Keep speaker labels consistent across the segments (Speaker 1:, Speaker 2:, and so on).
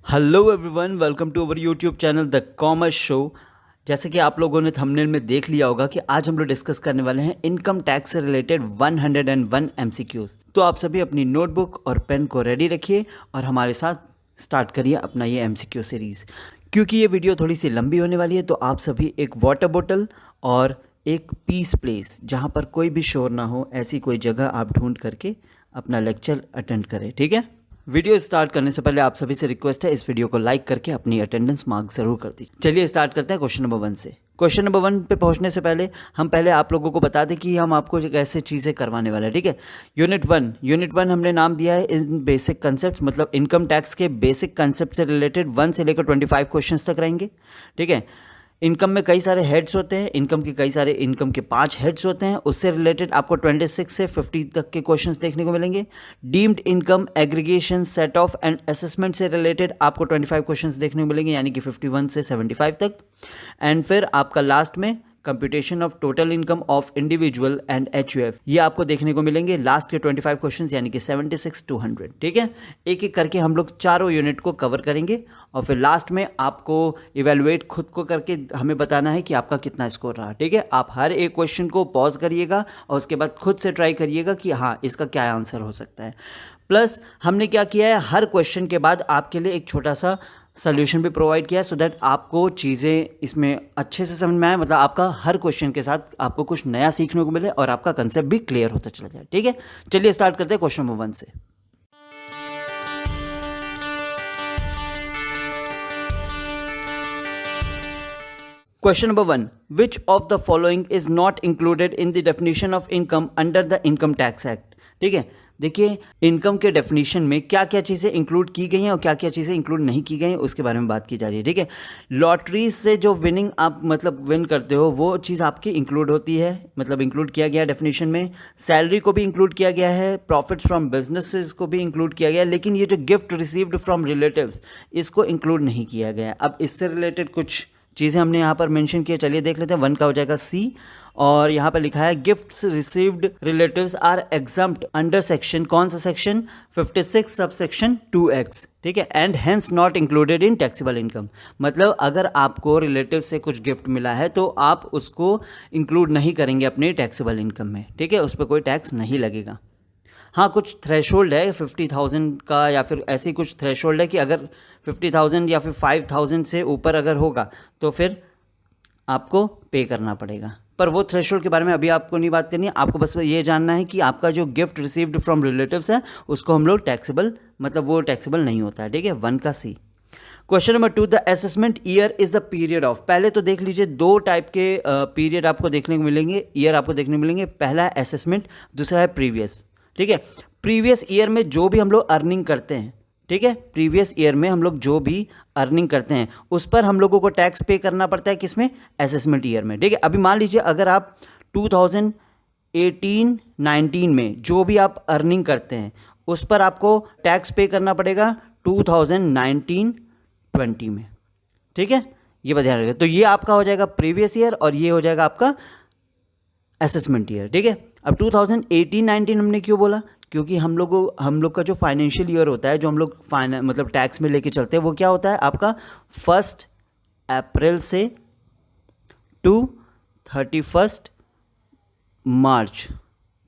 Speaker 1: Hello everyone, welcome to our YouTube channel the commerce show. जैसे कि आप लोगों ने थंबनेल में देख लिया होगा कि आज हम लोग डिस्कस करने वाले हैं इनकम टैक्स से रिलेटेड 101 एमसीक्यूज। तो आप सभी अपनी नोटबुक और पेन को रेडी रखिए और हमारे साथ स्टार्ट करिए अपना ये एमसीक्यू सीरीज़। क्योंकि ये वीडियो थोड़ी सी लंबी होने वाली है तो आप सभी एक वाटर बोतल और एक पीस प्लेस जहाँ पर कोई भी शोर ना हो, ऐसी कोई जगह आप ढूंढ करके अपना लेक्चर अटेंड करें, ठीक है। वीडियो स्टार्ट करने से पहले आप सभी से रिक्वेस्ट है, इस वीडियो को लाइक करके अपनी अटेंडेंस मार्क जरूर कर दीजिए। चलिए स्टार्ट करते हैं क्वेश्चन नंबर 1 से। क्वेश्चन नंबर 1 पे पहुंचने से पहले हम पहले आप लोगों को बता दें कि हम आपको कैसे चीज़ें करवाने वाले हैं, ठीक है। यूनिट वन हमने नाम दिया है इन बेसिक कंसेप्ट, मतलब इनकम टैक्स के बेसिक कंसेप्ट से रिलेटेड 1 से लेकर 25 क्वेश्चन तक रहेंगे, ठीक है। इनकम में कई सारे हेड्स होते हैं, इनकम के 5 हेड्स होते हैं, उससे रिलेटेड आपको 26 से 50 तक के क्वेश्चंस देखने को मिलेंगे। Deemed income aggregation set of and assessment से रिलेटेड आपको 25 क्वेश्चंस देखने को मिलेंगे, यानी कि 51 से 75 तक। एंड फिर आपका लास्ट में computation of total income of individual and HUF, ये आपको देखने को मिलेंगे लास्ट के 25 क्वेश्चंस, यानी कि 76 to 100, ठीक है। एक एक करके हम लोग चारों यूनिट को कवर करेंगे और फिर लास्ट में आपको इवेलुएट खुद को करके हमें बताना है कि आपका कितना स्कोर रहा, ठीक है। आप हर एक क्वेश्चन को पॉज करिएगा और उसके बाद खुद से ट्राई करिएगा कि हाँ इसका क्या आंसर हो सकता है। प्लस हमने क्या किया है, हर क्वेश्चन के बाद आपके लिए एक छोटा सा सोल्यूशन भी प्रोवाइड किया है, सो दैट आपको चीज़ें इसमें अच्छे से समझ में आए, मतलब आपका हर क्वेश्चन के साथ आपको कुछ नया सीखने को मिले और आपका कंसेप्ट भी क्लियर होता चला जाए, ठीक है। चलिए स्टार्ट करते हैं क्वेश्चन नंबर 1 से। Question number 1, which of the following is not included in the definition of income under the income tax act, ठीक है। देखिए इनकम के डेफिनेशन में क्या क्या चीज़ें इंक्लूड की गई हैं और क्या क्या चीज़ें इंक्लूड नहीं की गई हैं उसके बारे में बात की जा रही है, ठीक है। लॉटरी से जो विनिंग आप मतलब विन करते हो वो चीज़ आपकी इंक्लूड होती है, मतलब इंक्लूड किया गया डेफिनेशन में। सैलरी को भी इंक्लूड किया गया है, प्रॉफिट्स फ्रॉम बिजनेसेस को भी इंक्लूड किया गया है, लेकिन ये जो गिफ्ट रिसीव्ड फ्रॉम रिलेटिव्स इसको इंक्लूड नहीं किया गया है। अब इससे रिलेटेड कुछ चीज़ें हमने यहाँ पर मेंशन किया, चलिए देख लेते हैं। 1 का हो जाएगा सी, और यहाँ पर लिखा है gifts received relatives are exempt under section, कौन सा सेक्शन, 56 सबसेक्शन 2x, ठीक है। And hence not included in taxable income, मतलब अगर आपको रिलेटिव से कुछ गिफ्ट मिला है तो आप उसको इंक्लूड नहीं करेंगे अपने टैक्सेबल इनकम में, ठीक है, उस पर कोई टैक्स नहीं लगेगा। हाँ, कुछ थ्रेशोल्ड है 50,000 का, या फिर ऐसी कुछ थ्रेशोल्ड है कि अगर 50,000 या फिर 5,000 से ऊपर अगर होगा तो फिर आपको पे करना पड़ेगा, पर वो थ्रेशोल्ड के बारे में अभी आपको नहीं बात करनी है। आपको बस ये जानना है कि आपका जो गिफ्ट रिसीव्ड फ्रॉम रिलेटिव्स है उसको हम लोग टैक्सेबल, मतलब वो टैक्सेबल नहीं होता है, ठीक है। 1 का C. Question number 2, the assessment year is the period of, पहले तो देख लीजिए 2 टाइप के पीरियड आपको देखने को मिलेंगे, ईयर आपको देखने को मिलेंगे। पहला है असेसमेंट, दूसरा है प्रीवियस, ठीक है। प्रीवियस ईयर में जो भी हम लोग अर्निंग करते हैं, ठीक है, प्रीवियस ईयर में हम लोग जो भी अर्निंग करते हैं उस पर हम लोगों को टैक्स पे करना पड़ता है, किसमें, असेसमेंट ईयर में, ठीक है। अभी मान लीजिए अगर आप 2018-19 में जो भी आप अर्निंग करते हैं उस पर आपको टैक्स पे करना पड़ेगा 2019-20 में, ठीक है, ये बात ध्यान रखिए। तो ये आपका हो जाएगा प्रीवियस ईयर और ये हो जाएगा आपका असेसमेंट ईयर, ठीक है। अब 2018-19 हमने क्यों बोला, क्योंकि हम लोग का जो फाइनेंशियल ईयर होता है, जो हम लोग मतलब टैक्स में लेके चलते हैं, वो क्या होता है आपका 1 अप्रैल से टू 31 मार्च,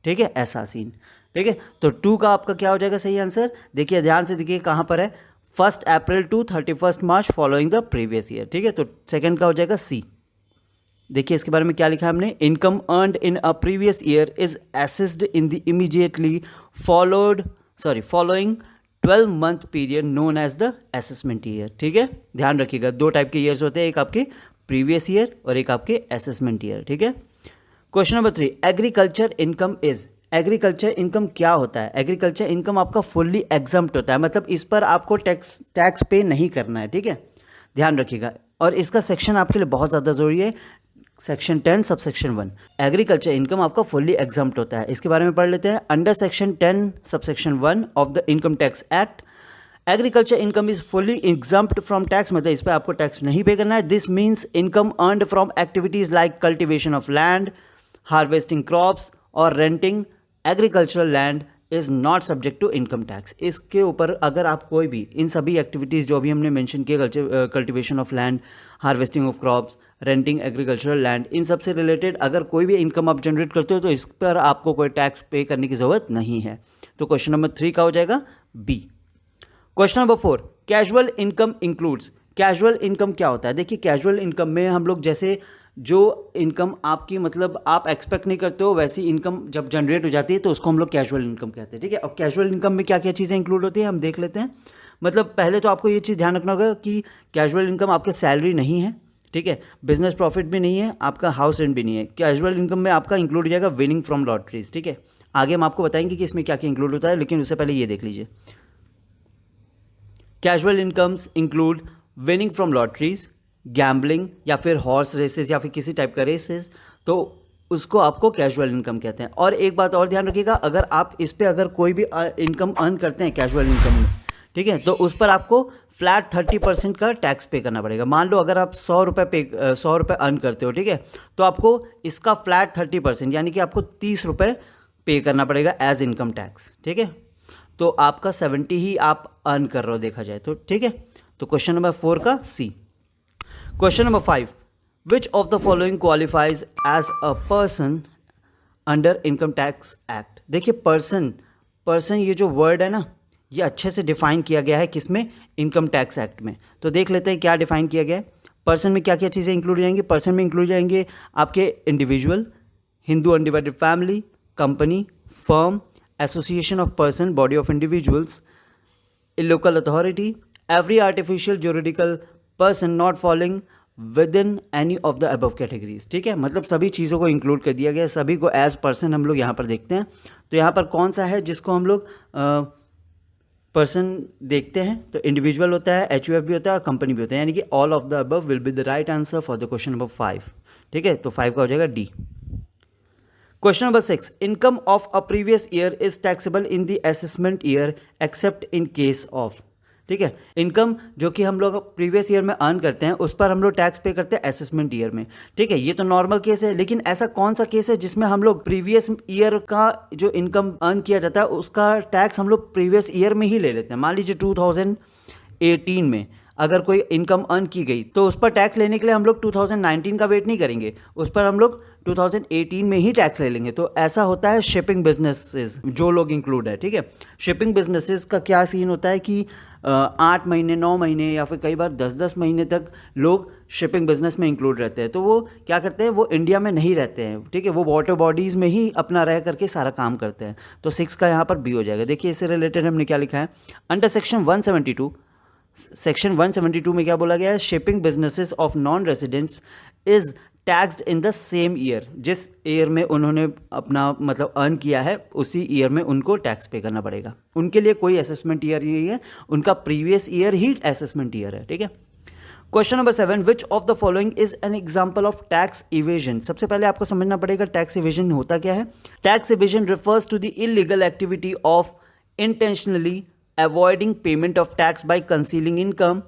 Speaker 1: ठीक है, ऐसा सीन, ठीक है। तो 2 का आपका क्या हो जाएगा सही आंसर, देखिए ध्यान से देखिए कहाँ पर है, 1 April to 31 March following the previous year, ठीक है। तो सेकंड का हो जाएगा सी। देखिए इसके बारे में क्या लिखा है हमने, income earned in a previous year is assessed in the immediately following 12 month period known as the assessment year, ठीक है। ध्यान रखिएगा 2 टाइप के ईयर्स होते हैं, एक आपके प्रीवियस ईयर और एक आपके असेसमेंट ईयर, ठीक है। Question number 3, agriculture income is, agriculture income क्या होता है, एग्रीकल्चर इनकम आपका फुल्ली एग्जम्प्ट होता है, मतलब इस पर आपको टैक्स पे नहीं करना है, ठीक है, ध्यान रखिएगा। और इसका सेक्शन आपके लिए बहुत ज़्यादा ज़रूरी है, सेक्शन 10 सबसेक्शन 1, एग्रीकल्चर इनकम आपका फुल्ली एग्जम्प्ट होता है, इसके बारे में पढ़ लेते हैं। Under section 10 subsection 1 of the income tax act, agriculture income is fully exempt from tax, मतलब इस पर आपको टैक्स नहीं पे करना है। This means income earned from activities like cultivation of land, harvesting crops और renting agricultural land is not subject to income tax. इसके ऊपर अगर आप कोई भी इन सभी एक्टिविटीज़ जो अभी हमने मेंशन किए, cultivation of land, harvesting of crops, renting agricultural land, इन सब से रिलेटेड अगर कोई भी इनकम आप जनरेट करते हो तो इस पर आपको कोई टैक्स पे करने की ज़रूरत नहीं है। तो क्वेश्चन नंबर 3 का हो जाएगा B. Question number 4, casual income includes. Casual income क्या होता है? देखिए, कैजुअल इनकम में हम लोग जैसे जो इनकम आपकी मतलब आप एक्सपेक्ट नहीं करते हो वैसी इनकम जब जनरेट हो जाती है तो उसको हम लोग कैजुअल इनकम कहते हैं। ठीक है, और कैजुअल इनकम में क्या क्या चीज़ें इंक्लूड होती है हम देख लेते हैं। मतलब पहले तो आपको ये चीज़ ध्यान रखना होगा कि कैजुअल इनकम आपके सैलरी नहीं है, ठीक है, बिजनेस प्रॉफिट भी नहीं है, आपका हाउस रेंट भी नहीं है। कैजुअल इनकम में आपका इंक्लूड हो जाएगा विनिंग फ्रॉम लॉटरीज। ठीक है, आगे हम आपको बताएंगे कि इसमें क्या क्या इंक्लूड होता है, लेकिन उससे पहले ये देख लीजिए। Casual incomes include winning from lotteries, gambling या फिर हॉर्स रेसेस या फिर किसी टाइप का रेसेस, तो उसको आपको कैजुअल इनकम कहते हैं। और एक बात और ध्यान रखिएगा, अगर आप इस पे अगर कोई भी इनकम अर्न करते हैं कैजुअल इनकम में, ठीक है, तो उस पर आपको फ्लैट 30% का टैक्स पे करना पड़ेगा। मान लो अगर आप 100 रुपये अर्न करते हो, ठीक है, तो आपको इसका फ्लैट 30% यानी कि आपको 30 रुपये पे करना पड़ेगा एज इनकम टैक्स। ठीक है, तो आपका 70 ही आप अर्न कर रहे हो देखा जाए तो। ठीक है, तो क्वेश्चन नंबर 4 का C. Question number 5, which of the following qualifies as a person under income tax act. देखिए, पर्सन ये जो वर्ड है ना, ये अच्छे से डिफाइन किया गया है किसमें, इनकम टैक्स एक्ट में। तो देख लेते हैं क्या डिफाइन किया गया है। पर्सन में क्या क्या चीज़ें इंक्लूड हो जाएंगी? पर्सन में इंक्लूड जाएंगे आपके individual, Hindu undivided family, company, firm, association of person, body of individuals, local authority, every artificial juridical person not following with in any of the above categories. ठीक है, मतलब सभी चीज़ों को इंक्लूड कर दिया गया है, सभी को एज पर्सन हम लोग यहाँ पर देखते हैं। तो यहाँ पर कौन सा है जिसको हम लोग पर्सन देखते हैं? तो इंडिविजुअल होता है, HUF भी होता है, कंपनी भी होता है, यानी कि all of the above will be the right answer for the question number 5। ठीक है, तो 5 का हो जाएगा D. Question number 6, income of a previous year is taxable in the assessment year accept in case of. ठीक है, income जो कि हम लोग प्रीवियस ईयर में अर्न करते हैं उस पर हम लोग टैक्स पे करते हैं असेसमेंट ईयर में। ठीक है, ये तो नॉर्मल केस है, लेकिन ऐसा कौन सा केस है जिसमें हम लोग प्रीवियस ईयर का जो इनकम अर्न किया जाता है उसका टैक्स हम लोग प्रीवियस ईयर में ही ले लेते हैं? मान लीजिए 2018 में अगर कोई इनकम अर्न की गई तो उस पर टैक्स लेने के लिए हम लोग 2019 का वेट नहीं करेंगे, उस पर हम लोग 2018 में ही टैक्स ले लेंगे। तो ऐसा होता है शिपिंग बिजनेसेस जो लोग इंक्लूड है। ठीक है, शिपिंग बिजनेसेस का क्या सीन होता है कि 8 महीने, 9 महीने या फिर कई बार 10-10 महीने तक लोग शिपिंग बिजनेस में इंक्लूड रहते हैं। तो वो क्या करते हैं, वो इंडिया में नहीं रहते हैं। ठीक है, वो वाटर बॉडीज़ में ही अपना रह करके सारा काम करते हैं। तो 6 का यहाँ पर बी हो जाएगा। देखिए, इससे रिलेटेड हमने क्या लिखा है, अंडर सेक्शन 172, सेक्शन 172 में क्या बोला गया है, shipping businesses of non residents is taxed in the same year. जिस ईयर में उन्होंने अपना मतलब अर्न किया है उसी ईयर में उनको टैक्स पे करना पड़ेगा। उनके लिए कोई असेसमेंट ईयर नहीं है, उनका प्रीवियस ईयर ही असेसमेंट ईयर है। ठीक है, question number 7, which of the following is an example of tax evasion. सबसे पहले आपको समझना पड़ेगा टैक्स इवेजन होता क्या है। Tax evasion refers to the illegal activity of intentionally avoiding payment of tax by concealing income,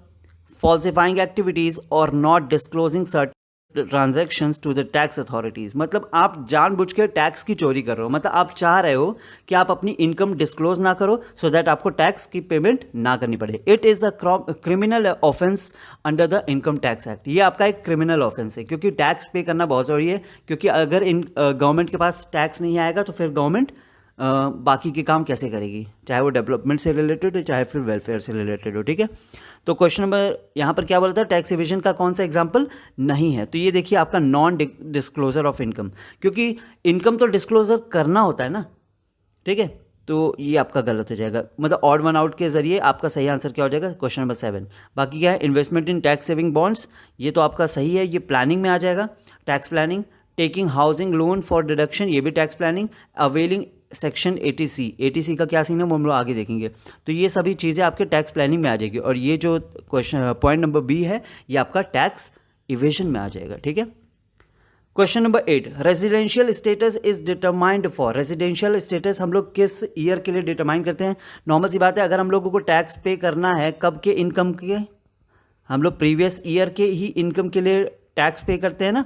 Speaker 1: falsifying activities or not disclosing certain transactions to the tax authorities। मतलब आप जानबूझ के टैक्स की चोरी कर रहे हो, मतलब आप चाह रहे हो कि आप अपनी इनकम डिस्क्लोज ना करो सो दैट आपको टैक्स की पेमेंट ना करनी पड़े। It is a criminal offence under the income tax act. ये आपका एक क्रिमिनल ऑफेंस है क्योंकि टैक्स पे करना बहुत ज़रूरी है, क्योंकि अगर गवर्नमेंट के पास टैक्स नहीं आएगा तो फिर गवर्नमेंट बाकी के काम कैसे करेगी, चाहे वो डेवलपमेंट से रिलेटेड हो चाहे फिर वेलफेयर से रिलेटेड हो। ठीक है, तो क्वेश्चन नंबर यहाँ पर क्या बोला था, टैक्स इवेजन का कौन सा एग्जांपल नहीं है। तो ये देखिए आपका नॉन डिस्क्लोजर ऑफ इनकम, क्योंकि इनकम तो डिस्क्लोजर करना होता है ना। ठीक है, तो ये आपका गलत हो जाएगा, मतलब ऑड वन आउट के जरिए आपका सही आंसर क्या हो जाएगा, क्वेश्चन नंबर 7। बाकी क्या है, इन्वेस्टमेंट इन टैक्स सेविंग बॉन्ड्स, ये तो आपका सही है, ये प्लानिंग में आ जाएगा। Tax planning, taking housing loan for deduction, ये भी tax planning. Availing section 80C का क्या सीन है वो हम लोग आगे देखेंगे। तो ये सभी चीज़ें आपके टैक्स प्लानिंग में आ जाएगी, और ये जो क्वेश्चन पॉइंट नंबर बी है ये आपका टैक्स इवेजन में आ जाएगा। ठीक है, question number 8, residential status is determined for. Residential status हम लोग किस ईयर के लिए डिटरमाइन करते हैं? नॉर्मल सी बात है, अगर हम लोगों को टैक्स पे करना है कब के इनकम के, हम लोग प्रीवियस ईयर के ही इनकम के लिए टैक्स पे करते हैं ना।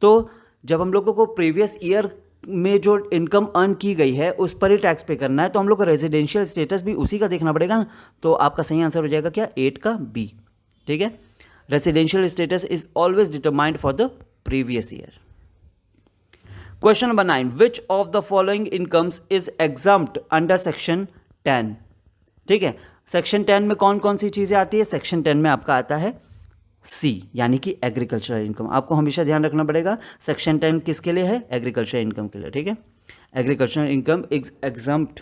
Speaker 1: तो जब हम लोगों को प्रीवियस ईयर में जो इनकम अर्न की गई है उस पर ही टैक्स पे करना है, तो हम लोग को रेजिडेंशियल स्टेटस भी उसी का देखना पड़ेगा ना। तो आपका सही आंसर हो जाएगा क्या, 8 का बी। ठीक है, residential status is always determined for the previous year. Question number 9, which of the following incomes is exempt under section 10। ठीक है, सेक्शन 10 में कौन कौन सी चीज़ें आती है, सेक्शन 10 में आपका आता है सी, यानी कि एग्रीकल्चरल इनकम। आपको हमेशा ध्यान रखना पड़ेगा सेक्शन 10 किसके लिए है, एग्रीकल्चर इनकम के लिए। ठीक है, agriculture income is exempt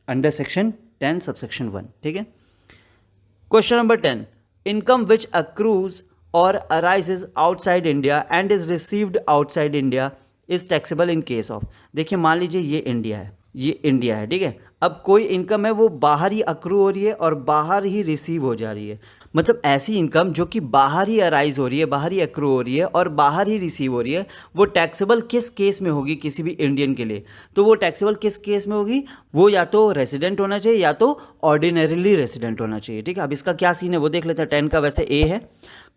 Speaker 1: under section 10 subsection 1। ठीक है, question number 10, income which accrues और arises outside India and is received outside India is taxable in case of. देखिए मान लीजिए ये इंडिया है, ये इंडिया है। ठीक है, अब कोई इनकम है वो बाहर ही अक्रू हो रही है और बाहर ही रिसीव हो जा रही है, मतलब ऐसी इनकम जो कि बाहर ही अराइज हो रही है, बाहर ही अक्रू हो रही है और बाहर ही रिसीव हो रही है, वो टैक्सेबल किस केस में होगी किसी भी इंडियन के लिए, तो वो टैक्सेबल किस केस में होगी, वो या तो रेसिडेंट होना चाहिए या तो ऑर्डिनरीली रेसिडेंट होना चाहिए। ठीक है, अब इसका क्या सीन है वो देख लेते हैं। 10 का वैसे ए है,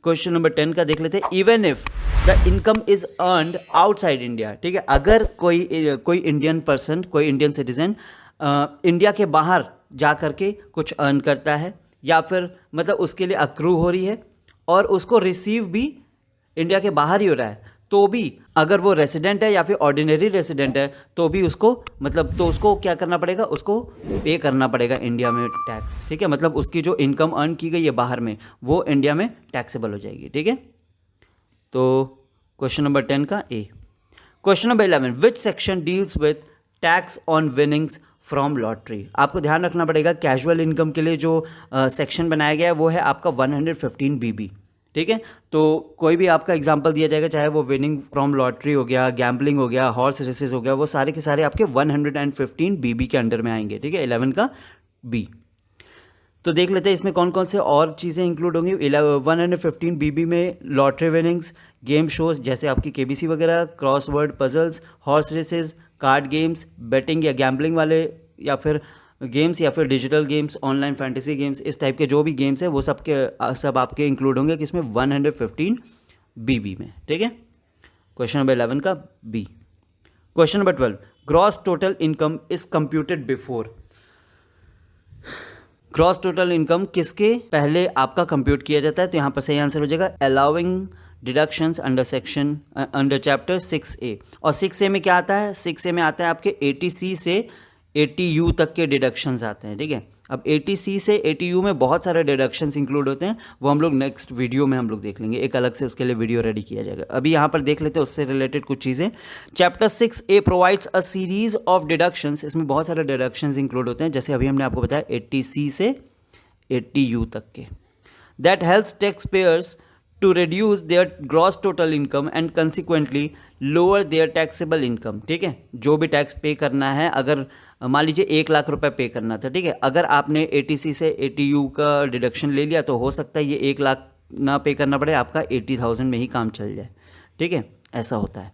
Speaker 1: क्वेश्चन नंबर 10 का देख लेते हैं। Even if the income is earned outside India. ठीक है, अगर कोई इंडियन पर्सन, कोई इंडियन सिटीजन इंडिया के बाहर जा करके कुछ अर्न करता है या फिर मतलब उसके लिए अक्रू हो रही है और उसको रिसीव भी इंडिया के बाहर ही हो रहा है, तो भी अगर वो रेसिडेंट है या फिर ऑर्डिनरी रेसिडेंट है तो भी उसको मतलब तो उसको क्या करना पड़ेगा, उसको पे करना पड़ेगा इंडिया में टैक्स। ठीक है, मतलब उसकी जो इनकम अर्न की गई है बाहर में वो इंडिया में टैक्सेबल हो जाएगी। ठीक है, तो क्वेश्चन नंबर 10 का A. Question number 11, which section deals with tax on winnings from lottery. आपको ध्यान रखना पड़ेगा कैजुअल इनकम के लिए जो सेक्शन बनाया गया है वो है आपका 115 BB। ठीक है, तो कोई भी आपका एग्जांपल दिया जाएगा, चाहे वो विनिंग फ्रॉम लॉटरी हो गया, गैम्बलिंग हो गया, हॉर्स रेसेस हो गया, वो सारे के सारे आपके 115 BB के अंडर में आएंगे। ठीक है, 11 का बी। तो देख लेते हैं इसमें कौन कौन से और चीज़ें इंक्लूड होंगी। 115 BB में लॉटरी विनिंग्स, गेम शोज जैसे आपकी KBC वगैरह, crossword puzzles, horse races, card games, betting या गैम्बलिंग वाले या फिर गेम्स या फिर digital games, online fantasy games, इस टाइप के जो भी गेम्स हैं वो सब आपके इंक्लूड होंगे किसमें, 115 BB में। ठीक है, क्वेश्चन नंबर 11 का B. Question number 12, gross total income is computed before. Gross total income किसके पहले आपका कंप्यूट किया जाता है, तो यहाँ पर सही आंसर हो जाएगा allowing deductions under chapter 6A। और 6A में क्या आता है, 6A में आता है आपके 80C से 80U तक के डिडक्शंस आते हैं। ठीक है, अब 80C से 80U में बहुत सारे डिडक्शंस इंक्लूड होते हैं, वो हम लोग नेक्स्ट वीडियो में हम लोग देख लेंगे, एक अलग से उसके लिए वीडियो रेडी किया जाएगा। अभी यहाँ पर देख लेते हैं उससे रिलेटेड कुछ चीज़ें। Chapter 6A provides a series of deductions, इसमें बहुत सारे डिडक्शंस इंक्लूड होते हैं, जैसे अभी हमने आपको बताया 80C से 80U तक के, that helps tax payers to reduce their gross total income and consequently lower their taxable income। ठीक है, जो भी टैक्स पे करना है, अगर मान लीजिए 1 लाख रुपए पे करना था, ठीक है, अगर आपने 80C से 80U का डिडक्शन ले लिया तो हो सकता है ये 1 लाख ना पे करना पड़े, आपका 80,000 में ही काम चल जाए। ठीक है, ऐसा होता है,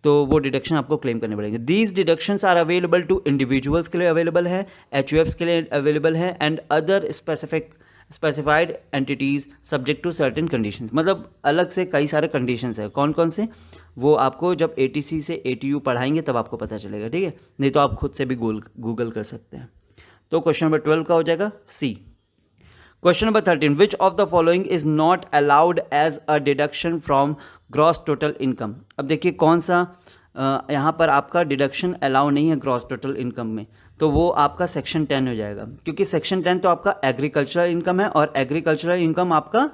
Speaker 1: तो वो डिडक्शन आपको क्लेम करने पड़ेंगे। These deductions are available to individuals के लिए अवेलेबल है, HUFs के लिए अवेलेबल है, and other specified entities subject to certain conditions. मतलब अलग से कई सारे कंडीशंस है, कौन कौन से, वो आपको जब 80C से 80U पढ़ाएंगे तब आपको पता चलेगा। ठीक है, नहीं तो आप खुद से भी गूगल कर सकते हैं। तो क्वेश्चन नंबर 12 का हो जाएगा C. Question number 13, which of the following is not allowed as a deduction from gross total income. अब देखिए कौन सा यहाँ पर आपका डिडक्शन अलाउ नहीं है ग्रॉस टोटल इनकम में, तो वो आपका सेक्शन 10 हो जाएगा, क्योंकि सेक्शन 10 तो आपका एग्रीकल्चरल इनकम है और एग्रीकल्चरल इनकम आपका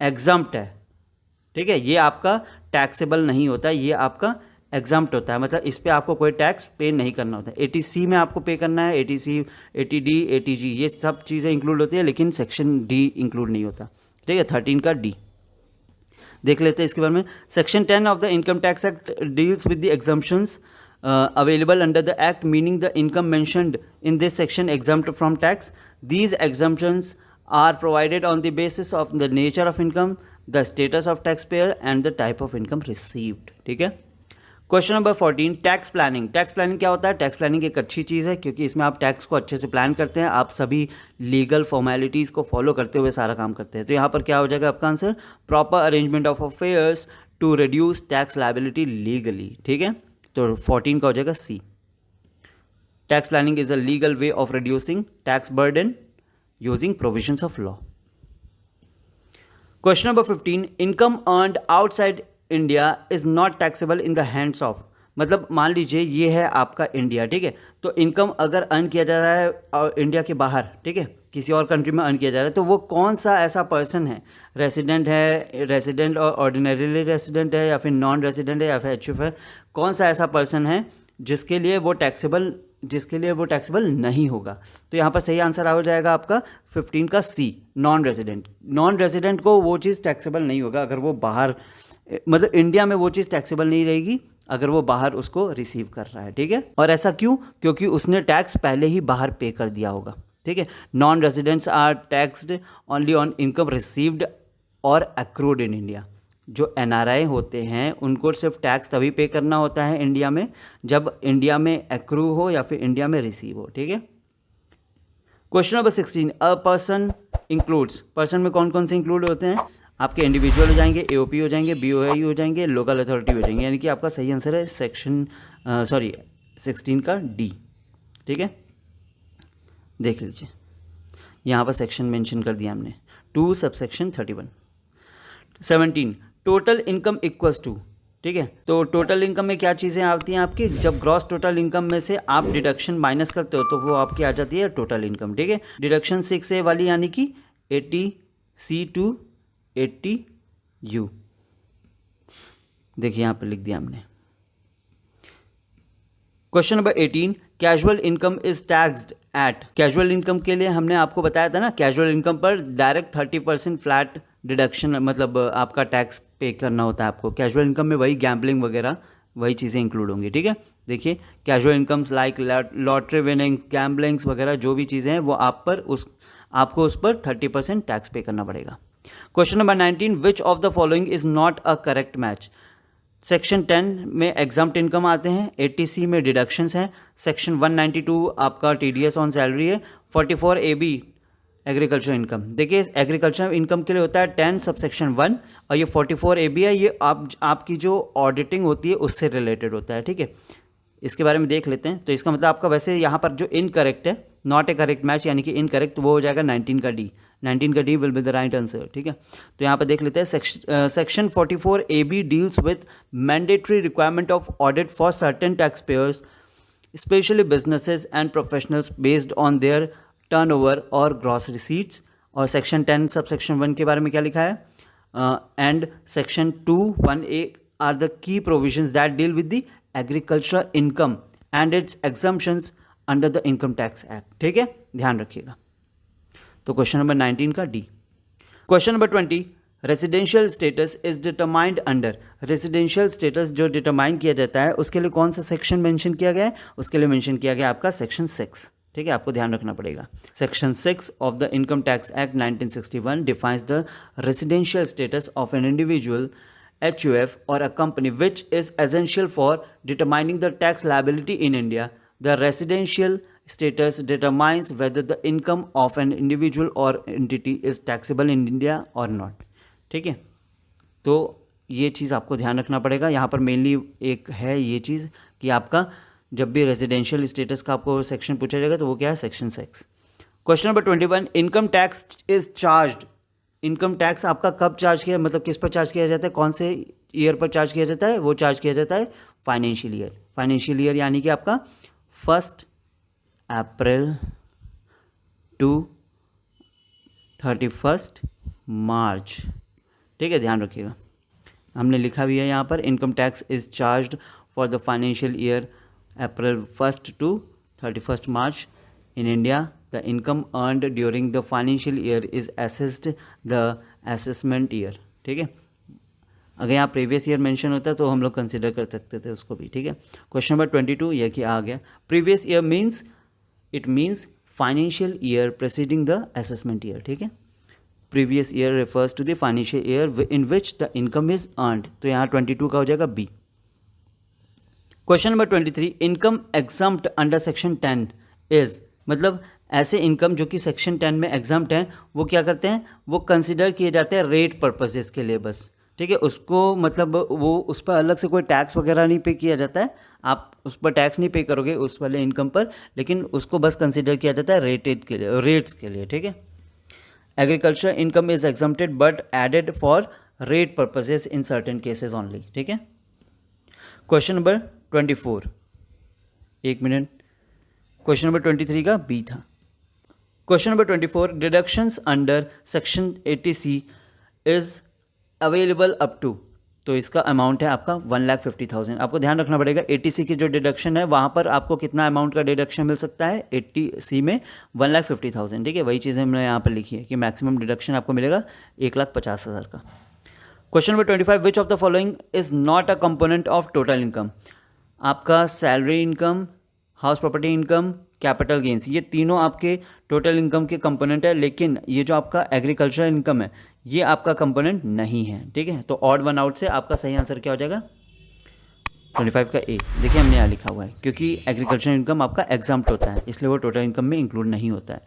Speaker 1: एग्जम्प्ट है। ठीक है, ये आपका टैक्सेबल नहीं होता, ये आपका एग्जम्प्ट होता है, मतलब इस पर आपको कोई टैक्स पे नहीं करना होता है। 80C में आपको पे करना है, 80C 80D 80G ये सब चीज़ें इंक्लूड होती है, लेकिन सेक्शन D इंक्लूड नहीं होता। ठीक है, 13 का D देख लेते हैं इसके बारे में। Section 10 of the income tax act deals with the exemptions available under the act, meaning the income mentioned in this section exempt from tax. These exemptions are provided on the basis of the nature of income, the status of taxpayer and the type of income received। ठीक है, question number 14, tax planning. Tax planning क्या होता है, tax planning एक अच्छी चीज़ है क्योंकि इसमें आप टैक्स को अच्छे से प्लान करते हैं, आप सभी लीगल फॉर्मेलिटीज़ को फॉलो करते हुए सारा काम करते हैं। तो यहाँ पर क्या हो जाएगा आपका answer, proper arrangement of affairs to reduce tax liability legally. ठीक है, तो 14 का हो जाएगा C. Tax planning is a legal way of reducing tax burden using provisions of law. Question number 15, income earned outside India is not taxable in the hands of. मतलब मान लीजिए ये है आपका इंडिया, ठीक है, तो इनकम अगर अर्न किया जा रहा है इंडिया के बाहर, ठीक है, किसी और कंट्री में अर्न किया जा रहा है, तो वो कौन सा ऐसा पर्सन है, रेसिडेंट है, रेसिडेंट और ऑर्डिनरीली रेसिडेंट है, या फिर नॉन रेसिडेंट है, या फिर एचयूएफ है, कौन सा ऐसा पर्सन है जिसके लिए वो टैक्सेबल नहीं होगा। तो यहाँ पर सही आंसर हो जाएगा आपका 15 का सी, नॉन रेसिडेंट। नॉन रेसिडेंट को वो चीज़ टैक्सेबल नहीं होगा अगर वो बाहर, मतलब इंडिया में वो चीज़ टैक्सेबल नहीं रहेगी अगर वो बाहर उसको रिसीव कर रहा है, ठीक है। और ऐसा क्यों? क्योंकि उसने टैक्स पहले ही बाहर पे कर दिया होगा, ठीक है। Non residents are taxed only on income received और अक्रूड इन इंडिया। जो एनआरआई होते हैं उनको सिर्फ टैक्स तभी पे करना होता है इंडिया में जब इंडिया में एक्रू हो या फिर इंडिया में रिसीव हो, ठीक है। Question number 16, a person includes. Person में कौन कौन से इंक्लूड होते हैं? आपके इंडिविजुअल हो जाएंगे, एओपी हो जाएंगे, बीओआई हो जाएंगे, लोकल अथॉरिटी हो जाएंगे, यानी कि आपका सही आंसर है 16 का डी, ठीक है। देख लीजिए यहाँ पर सेक्शन मेंशन कर दिया हमने, 2 subsection 31। 17, total income equals to, ठीक है। तो टोटल इनकम में क्या चीज़ें आती हैं आपकी? जब ग्रॉस टोटल इनकम में से आप डिडक्शन माइनस करते हो तो वो आपकी आ जाती है टोटल इनकम, ठीक है। डिडक्शन 6A वाली यानी कि 80C to 80U, देखिए यहाँ पर लिख दिया हमने। Question number 18, casual income is taxed eight. Casual income के लिए हमने आपको बताया था ना, कैजुअल इनकम पर डायरेक्ट 30% फ्लैट डिडक्शन, मतलब आपका टैक्स पे करना होता है आपको। कैजुअल इनकम में वही गैम्बलिंग वगैरह वही चीज़ें इंक्लूड होंगी, ठीक है। देखिए casual incomes like lottery winnings, gamblings वगैरह जो भी चीज़ें हैं वो आपको उस पर 30% टैक्स पे करना पड़ेगा। Question number 19, which of the following is not a correct match. Section 10 में एग्जाम्प्ट इनकम आते हैं, 80C में डिडक्शंस हैं, सेक्शन 192 आपका TDS ऑन सैलरी है, 44 AB एग्रीकल्चर इनकम। देखिए एग्रीकल्चर इनकम के लिए होता है 10 सबसेक्शन 1 और ये 44 AB है, ये आपकी जो ऑडिटिंग होती है उससे रिलेटेड होता है, ठीक है। इसके बारे में देख लेते हैं। तो इसका मतलब आपका वैसे यहाँ पर जो इनकरेक्ट है, नॉट ए करेक्ट मैच यानी कि इनकरेक्ट, वो हो जाएगा 19 का डी। 19 का D will be the right answer, ठीक है। तो यहाँ पर देख लेते हैं section 44 AB deals with mandatory requirement of audit for certain tax payers especially businesses and professionals based on their turnover और ग्रॉस रिसीट्स। और सेक्शन 10 सबसेक्शन 1 के बारे में क्या लिखा है? And section 2(1)(a) are the key provisions that deal with the agriculture income and its exemptions under the income tax act, ठीक है, ध्यान रखिएगा। तो क्वेश्चन नंबर 19 का D. Question number 20, residential status is determined under. Residential status जो determine किया जाता है उसके लिए कौन सा सेक्शन मेंशन किया गया है? उसके लिए मेंशन किया गया आपका सेक्शन 6, ठीक है, आपको ध्यान रखना पड़ेगा। Section 6 of the income tax act 1961 defines the residential status of an individual, HUF or a company which is essential for determining the tax liability in India. The residential status determines whether the income of an individual or entity is taxable in India or not. ठीक है, तो ये चीज़ आपको ध्यान रखना पड़ेगा। यहाँ पर मेनली एक है ये चीज़ कि आपका जब भी रेजिडेंशियल स्टेटस का आपको सेक्शन पूछा जाएगा तो वो क्या है? Section 6। Question number 21, income tax is charged. Income tax आपका कब चार्ज किया, मतलब किस पर चार्ज किया जाता है, कौन से ईयर पर चार्ज किया जाता है? वो चार्ज किया जाता है फाइनेंशियल ईयर। फाइनेंशियल ईयर यानी कि आपका 1 अप्रैल टू 31 मार्च, ठीक है, ध्यान रखिएगा। हमने लिखा भी है यहाँ पर, income tax is charged for the financial year April 1 to 31 March in India. The income earned during the financial year is assessed the assessment year, ठीक है। अगर यहाँ प्रीवियस ईयर मेंशन होता है तो हम लोग कंसिडर कर सकते थे उसको भी, ठीक है। क्वेश्चन नंबर 22, यह कि आ गया previous year means, it means financial year preceding the assessment year, ठीक है। Previous year refers to the financial year in which the income is earned, तो यहाँ 22 का हो जाएगा B. Question number 23, income exempt under section 10 is, मतलब ऐसे income जो कि सेक्शन 10 में एग्जम्प्ट हैं वो क्या करते हैं? वो कंसिडर किए जाते हैं रेट पर्पसेस के लिए बस, ठीक है, उसको मतलब वो उस पर अलग से कोई टैक्स वगैरह नहीं पे किया जाता है, आप उस पर टैक्स नहीं पे करोगे उस वाले इनकम पर, लेकिन उसको बस कंसिडर किया जाता है रेट्स के लिए। ठीक है, agriculture income is exempted but added for rate purposes in certain cases only. ठीक है, क्वेश्चन नंबर 24, एक मिनट, क्वेश्चन नंबर 23 का बी था। Question number 24, deductions under section 80C is available up to, तो इसका अमाउंट है आपका 1,50,000। आपको ध्यान रखना पड़ेगा 80C की जो डिडक्शन है वहाँ पर आपको कितना अमाउंट का डिडक्शन मिल सकता है, 80C में 1,50,000। ठीक है, वही चीज़ हमने यहाँ पर लिखी है कि मैक्सिमम डिडक्शन आपको मिलेगा 1,50,000 का। Question number 25, which of the following is not a component of total income. आपका salary income, house property income, capital gains, ये तीनों आपके टोटल इनकम के कंपोनेंट है, लेकिन ये जो आपका एग्रीकल्चरल इनकम है ये आपका कंपोनेंट नहीं है। ठीक है, तो ऑड वन आउट से आपका सही आंसर क्या हो जाएगा, 25 का ए। देखिए हमने यहाँ लिखा हुआ है क्योंकि एग्रीकल्चर इनकम आपका एग्जाम्प्ट होता है, इसलिए वो टोटल इनकम में इंक्लूड नहीं होता है।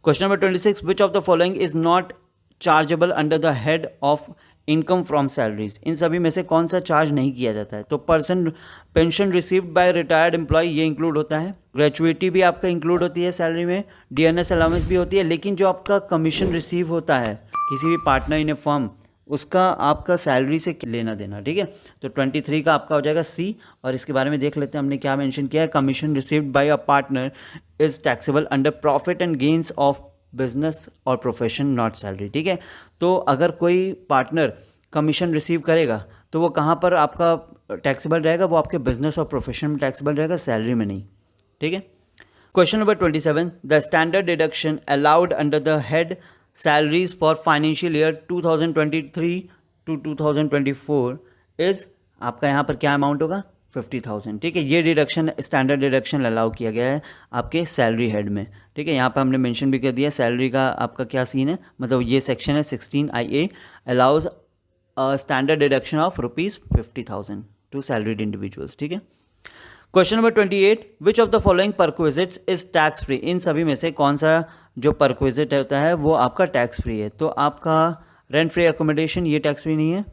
Speaker 1: Question number 26, which of the following is not chargeable under the head of income from salaries. इन सभी में से कौन सा चार्ज नहीं किया जाता है, तो pension received by retired employee ये इंक्लूड होता है, ग्रेचुइटी भी आपका इंक्लूड होती है सैलरी में, डीएनएस अलाउंस भी होती है, लेकिन जो आपका कमीशन रिसीव होता है किसी भी पार्टनर इन ए फर्म, उसका आपका सैलरी से लेना देना। ठीक है, तो 23 का आपका हो जाएगा सी, और इसके बारे में देख लेते हैं हमने क्या मेंशन किया है। Commission received by a partner is taxable under profit and gains of business और प्रोफेशन, नॉट सैलरी। ठीक है, तो अगर कोई पार्टनर कमीशन रिसीव करेगा तो वो कहाँ पर आपका टैक्सेबल रहेगा, वो आपके बिजनेस और प्रोफेशन में टैक्सेबल रहेगा, सैलरी में नहीं। ठीक है, question number 27, the standard deduction allowed under the head salaries for financial year 2023 to 2024 is, आपका यहाँ पर क्या अमाउंट होगा, 50,000। ठीक है, ये डिडक्शन स्टैंडर्ड डिडक्शन अलाउ किया गया है आपके सैलरी हेड में। ठीक है, यहाँ पर हमने मेंशन भी कर दिया सैलरी का आपका क्या सीन है, मतलब ये सेक्शन है 16IA allows a standard deduction of ₹50,000 to salaried individuals. ठीक है, question number 28, which of the following perquisites is tax free. इन सभी में से कौन सा जो परक्विजिट होता है वो आपका टैक्स फ्री है, तो आपका रेंट फ्री अकोमोडेशन ये टैक्स फ्री नहीं है,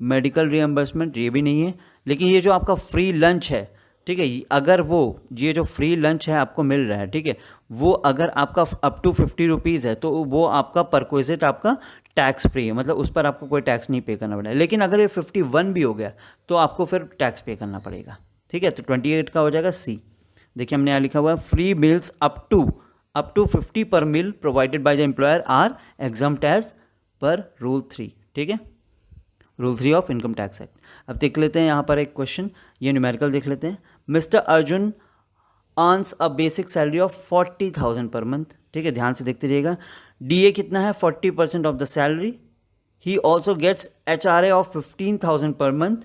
Speaker 1: मेडिकल रिएम्बर्समेंट ये भी नहीं है, लेकिन ये जो आपका फ्री लंच है, ठीक है, अगर वो ये जो फ्री लंच है आपको मिल रहा है, ठीक है, वो अगर आपका अप टू 50 रुपीज़ है तो वो आपका परक्विजिट आपका टैक्स फ्री है, मतलब उस पर आपको कोई टैक्स नहीं पे करना पड़ेगा। लेकिन अगर ये 51 भी हो गया तो आपको फिर टैक्स पे करना पड़ेगा। ठीक है, तो 28 का हो जाएगा सी। देखिए हमने यहाँ लिखा हुआ है free meals up to 50 per meal provided by the employer are exempt as per rule 3। ठीक है, rule 3 of income tax act. अब देख लेते हैं यहाँ पर एक क्वेश्चन, ये न्यूमेरिकल देख लेते हैं। Mister Arjun earns a basic salary of 40,000 per month. ठीक है, ध्यान से देखते रहिएगा। डीए कितना है, 40% of the salary. He also gets HRA of 15,000 per month.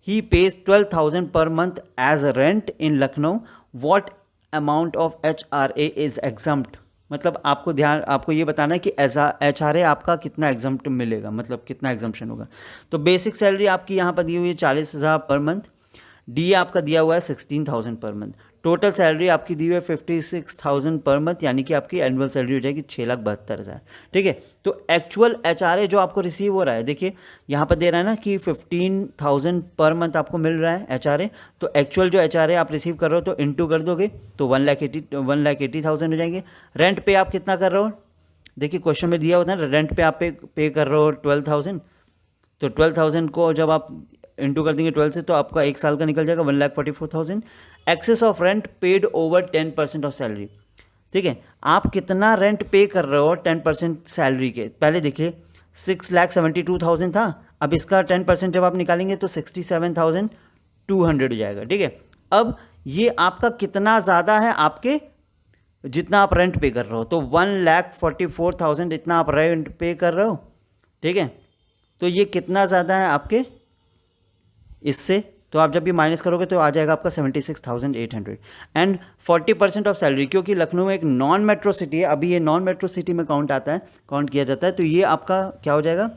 Speaker 1: He pays 12,000 per month as rent in Lucknow. What amount of HRA is exempt. मतलब आपको ये बताना है कि HRA आपका कितना एग्जम्प्ट मिलेगा, मतलब कितना एग्जम्पशन होगा। तो बेसिक सैलरी आपकी यहाँ पर दी हुई है 40,000 पर मंथ। डी आपका दिया हुआ है 16,000 पर मंथ। टोटल सैलरी आपकी दी हुई है 56,000 पर मंथ, यानी कि आपकी एनुअल सैलरी हो जाएगी 6,72,000। ठीक है, तो एक्चुअल HRA जो आपको रिसीव हो रहा है, देखिए यहाँ पर दे रहा है ना कि 15,000 पर मंथ आपको मिल रहा है HRA, तो एक्चुअल जो HRA आप रिसीव कर रहे हो तो इंटू कर दोगे तो 1,80,000 हो जाएंगे। रेंट पे आप कितना कर रहे हो, देखिए क्वेश्चन में दिया होता है ना, रेंट पे आप पे कर रहे हो 12,000, तो 12,000 को जब आप इंटू कर देंगे 12 से तो आपका एक साल का निकल जाएगा 1,44,000। Excess of rent paid over 10% of salary. ठीक है, आप कितना रेंट पे कर रहे हो 10% सैलरी के, पहले देखिए 6,72,000 था, अब इसका 10% जब आप निकालेंगे तो 67,200 हो जाएगा। ठीक है, अब ये आपका कितना ज़्यादा है आपके जितना आप रेंट पे कर रहे हो, तो 1,44,000 इतना आप रेंट पे कर रहे हो। ठीक है, तो ये कितना ज़्यादा है आपके इससे, तो आप जब भी माइनस करोगे तो आ जाएगा आपका 76,800 एंड 40% ऑफ सैलरी, क्योंकि लखनऊ में एक नॉन मेट्रो सिटी है, अभी ये नॉन मेट्रो सिटी में काउंट किया जाता है, तो ये आपका क्या हो जाएगा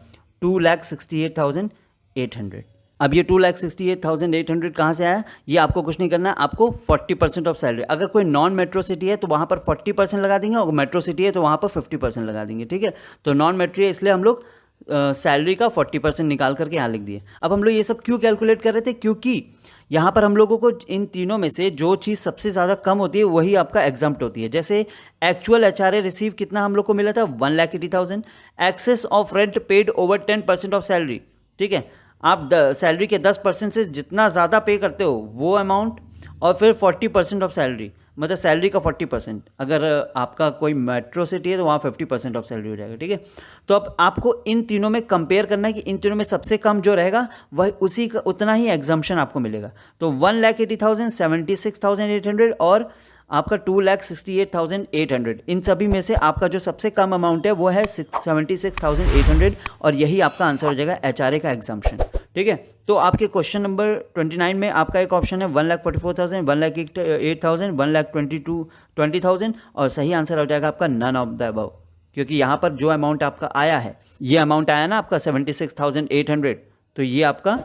Speaker 1: 2,68,800। अब ये 2,68,800 कहाँ से आया, ये आपको कुछ नहीं करना है, आपको 40% ऑफ सैलरी। अगर कोई नॉन मेट्रो सिटी है तो वहाँ पर 40% लगा देंगे, और मेट्रो सिटी है तो वहाँ पर 50% लगा देंगे। ठीक है, तो नॉन मेट्रो है इसलिए हम लोग सैलरी का 40% निकाल करके यहाँ लिख दिए। अब हम लोग ये सब क्यों कैलकुलेट कर रहे थे, क्योंकि यहाँ पर हम लोगों को इन तीनों में से जो चीज़ सबसे ज़्यादा कम होती है वही आपका एग्जाम्प्ट होती है। जैसे एक्चुअल HRA रिसीव कितना हम लोग को मिला था, 1,80,000। Excess of rent paid over 10% of salary, ठीक है, आप सैलरी के 10% से जितना ज़्यादा पे करते हो वो अमाउंट, और फिर 40% ऑफ सैलरी, मतलब सैलरी का 40%। अगर आपका कोई मेट्रो सिटी है तो वहाँ 50% ऑफ सैलरी हो जाएगा, ठीक है। तो अब आपको इन तीनों में कंपेयर करना है कि इन तीनों में सबसे कम जो रहेगा वह उसी का उतना ही एग्जाम्पशन आपको मिलेगा। तो 1,80,000, 76,800 और आपका 2,68,800, इन सभी में से आपका जो सबसे कम अमाउंट है वो है 76,800, और यही आपका आंसर हो जाएगा HRA का एग्जाम्पशन, ठीक है। तो आपके क्वेश्चन नंबर 29 में आपका एक ऑप्शन है 1,44,000, 1,08,000, 1,20,000, और सही आंसर हो जाएगा आपका नन ऑफ द अबव, क्योंकि यहाँ पर जो अमाउंट आपका आया है, ये अमाउंट आया ना आपका 76,800, तो ये आपका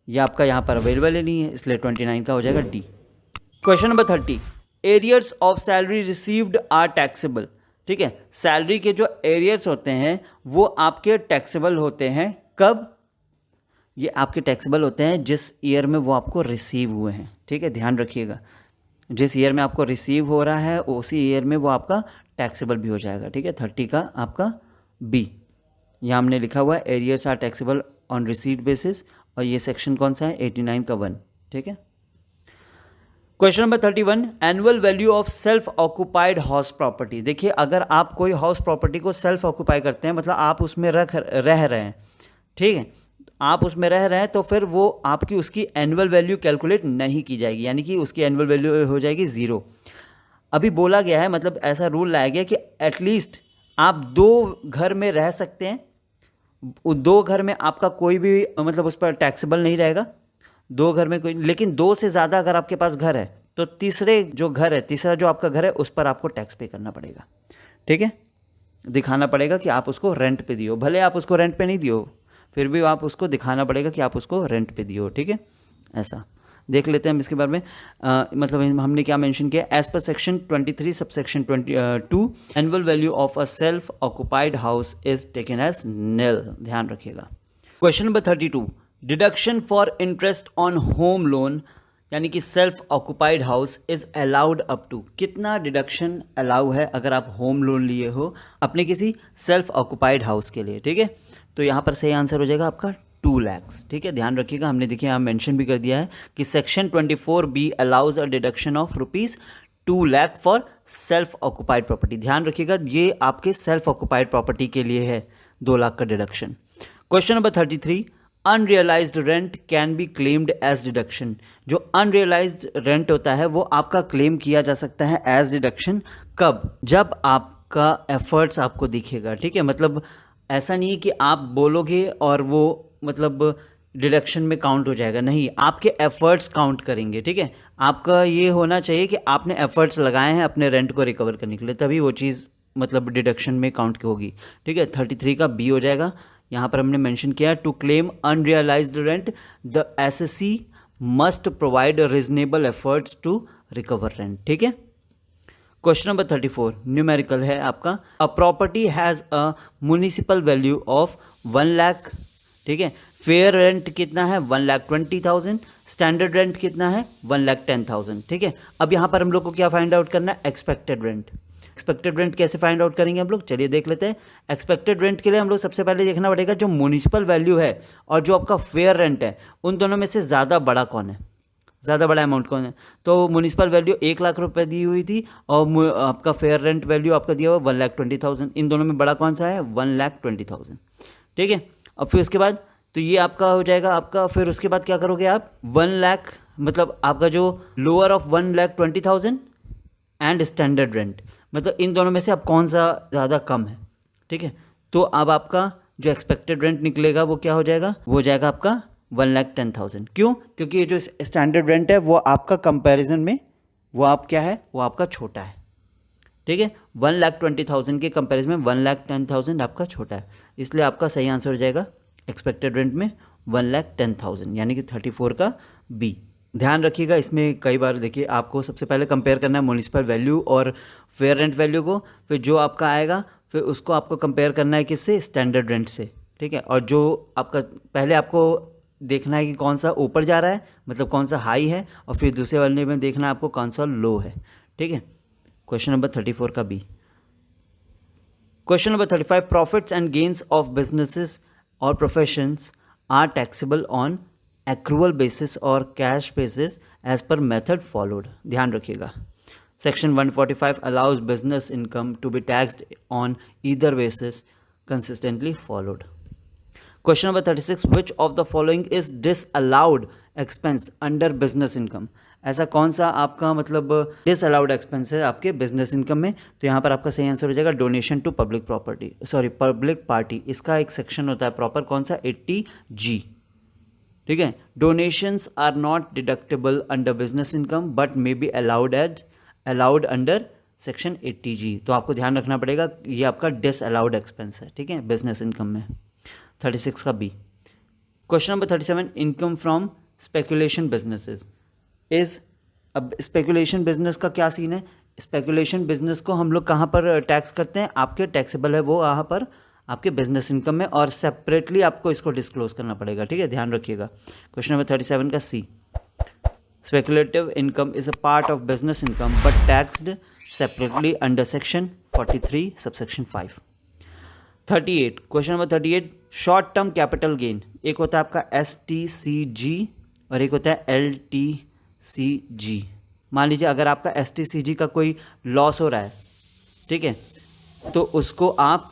Speaker 1: यहाँ पर अवेलेबल ही नहीं है, इसलिए 29 का हो जाएगा D. Question number 30, arrears of salary received are taxable, ठीक है। सैलरी के जो एरियर्स होते हैं वो आपके टैक्सेबल होते हैं कब, ये आपके टैक्सेबल होते हैं जिस ईयर में वो आपको रिसीव हुए हैं, ठीक है, ध्यान रखिएगा। जिस ईयर में आपको रिसीव हो रहा है उसी ईयर में वो आपका टैक्सेबल भी हो जाएगा, ठीक है। 30 का आपका बी, यहाँ हमने लिखा हुआ है arrears are taxable on receipt basis, और ये सेक्शन कौन सा है, 89 का 1, ठीक है। Question number 31, annual value of self occupied house property. देखिए, अगर आप कोई हाउस प्रॉपर्टी को सेल्फ ऑक्यूपाई करते हैं, मतलब आप उसमें रह रहे हैं, ठीक है, आप उसमें रह रहे हैं, तो फिर वो आपकी उसकी एनुअल वैल्यू कैलकुलेट नहीं की जाएगी, यानी कि उसकी एनुअल वैल्यू हो जाएगी 0। अभी बोला गया है, मतलब ऐसा रूल लाया गया कि एटलीस्ट आप 2 घर में रह सकते हैं, 2 घर में आपका कोई भी मतलब उस पर टैक्सेबल नहीं रहेगा, 2 घर में कोई, लेकिन 2 से ज़्यादा अगर आपके पास घर है तो तीसरा जो आपका घर है उस पर आपको टैक्स पे करना पड़ेगा, ठीक है। दिखाना पड़ेगा कि आप उसको रेंट पे दियो, भले आप उसको रेंट पे नहीं दियो, फिर भी आप उसको दिखाना पड़ेगा कि आप उसको रेंट पे दियो, ठीक है। ऐसा देख लेते हैं हम इसके बारे में। मतलब हमने क्या मेंशन किया, as per section 23 subsection 22 annual value of a self occupied house is taken as nil, ध्यान रखिएगा। Question number 32, deduction for interest on home loan, यानी कि self occupied house is allowed up to, कितना deduction allow है अगर आप home loan लिए हो अपने किसी सेल्फ ऑक्यूपाइड हाउस के लिए, ठीक है। तो यहाँ पर सही आंसर हो जाएगा आपका 2 लाख, ठीक है। ध्यान रखिएगा, हमने देखिए यहाँ मेंशन भी कर दिया है कि section 24B allows a deduction of ₹2 lakh for self occupied property. ध्यान रखिएगा, ये आपके सेल्फ ऑक्यूपाइड प्रॉपर्टी के लिए है 2 लाख का deduction. Question number 33, unrealised rent can be claimed as deduction. जो अनरियलाइज्ड रेंट होता है वो आपका क्लेम किया जा सकता है एज डिडक्शन कब, जब आपका एफर्ट्स आपको दिखेगा, ठीक है। मतलब ऐसा नहीं है कि आप बोलोगे और वो मतलब डिडक्शन में काउंट हो जाएगा, नहीं, आपके एफर्ट्स काउंट करेंगे, ठीक है। आपका ये होना चाहिए कि आपने एफर्ट्स लगाए हैं अपने रेंट को रिकवर करने के लिए, तभी वो चीज़ मतलब डिडक्शन में काउंट होगी, ठीक है। 33 का बी हो जाएगा। यहाँ पर हमने मेंशन किया, to claim unrealised rent the assessee must provide reasonable efforts to recover rent, ठीक है। क्वेश्चन नंबर 34 न्यूमेरिकल है आपका, a property has a municipal value of 1 lakh, ठीक है। फेयर रेंट कितना है, 1,20,000। स्टैंडर्ड रेंट कितना है, 1,10,000, ठीक है। अब यहाँ पर हम लोग को क्या फाइंड आउट करना है, एक्सपेक्टेड रेंट। एक्सपेक्टेड रेंट कैसे फाइंड आउट करेंगे हम लोग, चलिए देख लेते हैं। एक्सपेक्टेड रेंट के लिए हम लोग सबसे पहले देखना पड़ेगा जो म्युनिसिपल वैल्यू है और जो आपका फेयर रेंट है, उन दोनों में से ज़्यादा बड़ा कौन है, ज़्यादा बड़ा अमाउंट कौन है। तो म्युनिसिपल वैल्यू 1 लाख रुपए दी हुई थी और आपका फेयर रेंट वैल्यू आपका दिया हुआ 1,20,000, इन दोनों में बड़ा कौन सा है, 1,20,000, ठीक है। और फिर उसके बाद तो ये आपका हो जाएगा आपका, फिर उसके बाद क्या करोगे आप, 1 लाख मतलब आपका जो lower of 1,20,000 and standard rent, मतलब इन दोनों में से अब कौन सा ज़्यादा कम है, ठीक है। तो अब आपका जो एक्सपेक्टेड रेंट निकलेगा वो क्या हो जाएगा, वो हो जाएगा आपका 1,10,000। क्यों, क्योंकि ये जो स्टैंडर्ड रेंट है वो आपका कंपैरिजन में वो आप क्या है, वो आपका छोटा है, ठीक है। 1,20,000 के कंपैरिजन में 1,10,000 आपका छोटा है, इसलिए आपका सही आंसर हो जाएगा एक्सपेक्टेड रेंट में 1,10,000, यानी कि 34 का बी। ध्यान रखिएगा, इसमें कई बार देखिए आपको सबसे पहले कंपेयर करना है म्युनिसिपल वैल्यू और फेयर रेंट वैल्यू को, फिर जो आपका आएगा फिर उसको आपको कंपेयर करना है किससे, स्टैंडर्ड रेंट से, ठीक है। और जो आपका पहले आपको देखना है कि कौन सा ऊपर जा रहा है, मतलब कौन सा हाई है, और फिर दूसरे वाले में देखना है आपको कौन सा लो है, ठीक है। क्वेश्चन नंबर 34 का B. Question number 35, profits and gains of businesses और professions are taxable on accrual basis और cash basis as per method followed. ध्यान रखिएगा, section 145 allows business income to be taxed on either basis consistently followed. Question number 36, which of the following is disallowed expense under business income. ऐसा कौन सा आपका मतलब disallowed expense है आपके business income में? तो यहाँ पर आपका सही आंसर हो जाएगा donation to public property, sorry public party. इसका एक सेक्शन होता है प्रॉपर, कौन सा? 80G, ठीक है। Donations are not deductible under business income but may be allowed under section 80G। तो आपको ध्यान रखना पड़ेगा, ये आपका डिसअलाउड एक्सपेंस है, ठीक है, बिजनेस इनकम में। 36 का B. Question number 37, income from speculation businesses is. अब स्पेकुलेशन बिजनेस का क्या सीन है? स्पेकुलेशन बिजनेस को हम लोग कहाँ पर टैक्स करते हैं? आपके टैक्सेबल है वो यहाँ पर आपके बिजनेस इनकम में, और सेपरेटली आपको इसको डिस्क्लोज करना पड़ेगा, ठीक है, ध्यान रखिएगा। क्वेश्चन नंबर 37 का C. Speculative income is a part of business income but taxed separately under section 43 subsection 5। 38, question number 38, short term capital gain. एक होता है आपका STCG और एक होता है LTCG। मान लीजिए अगर आपका STCG का कोई लॉस हो रहा है, ठीक है, तो उसको आप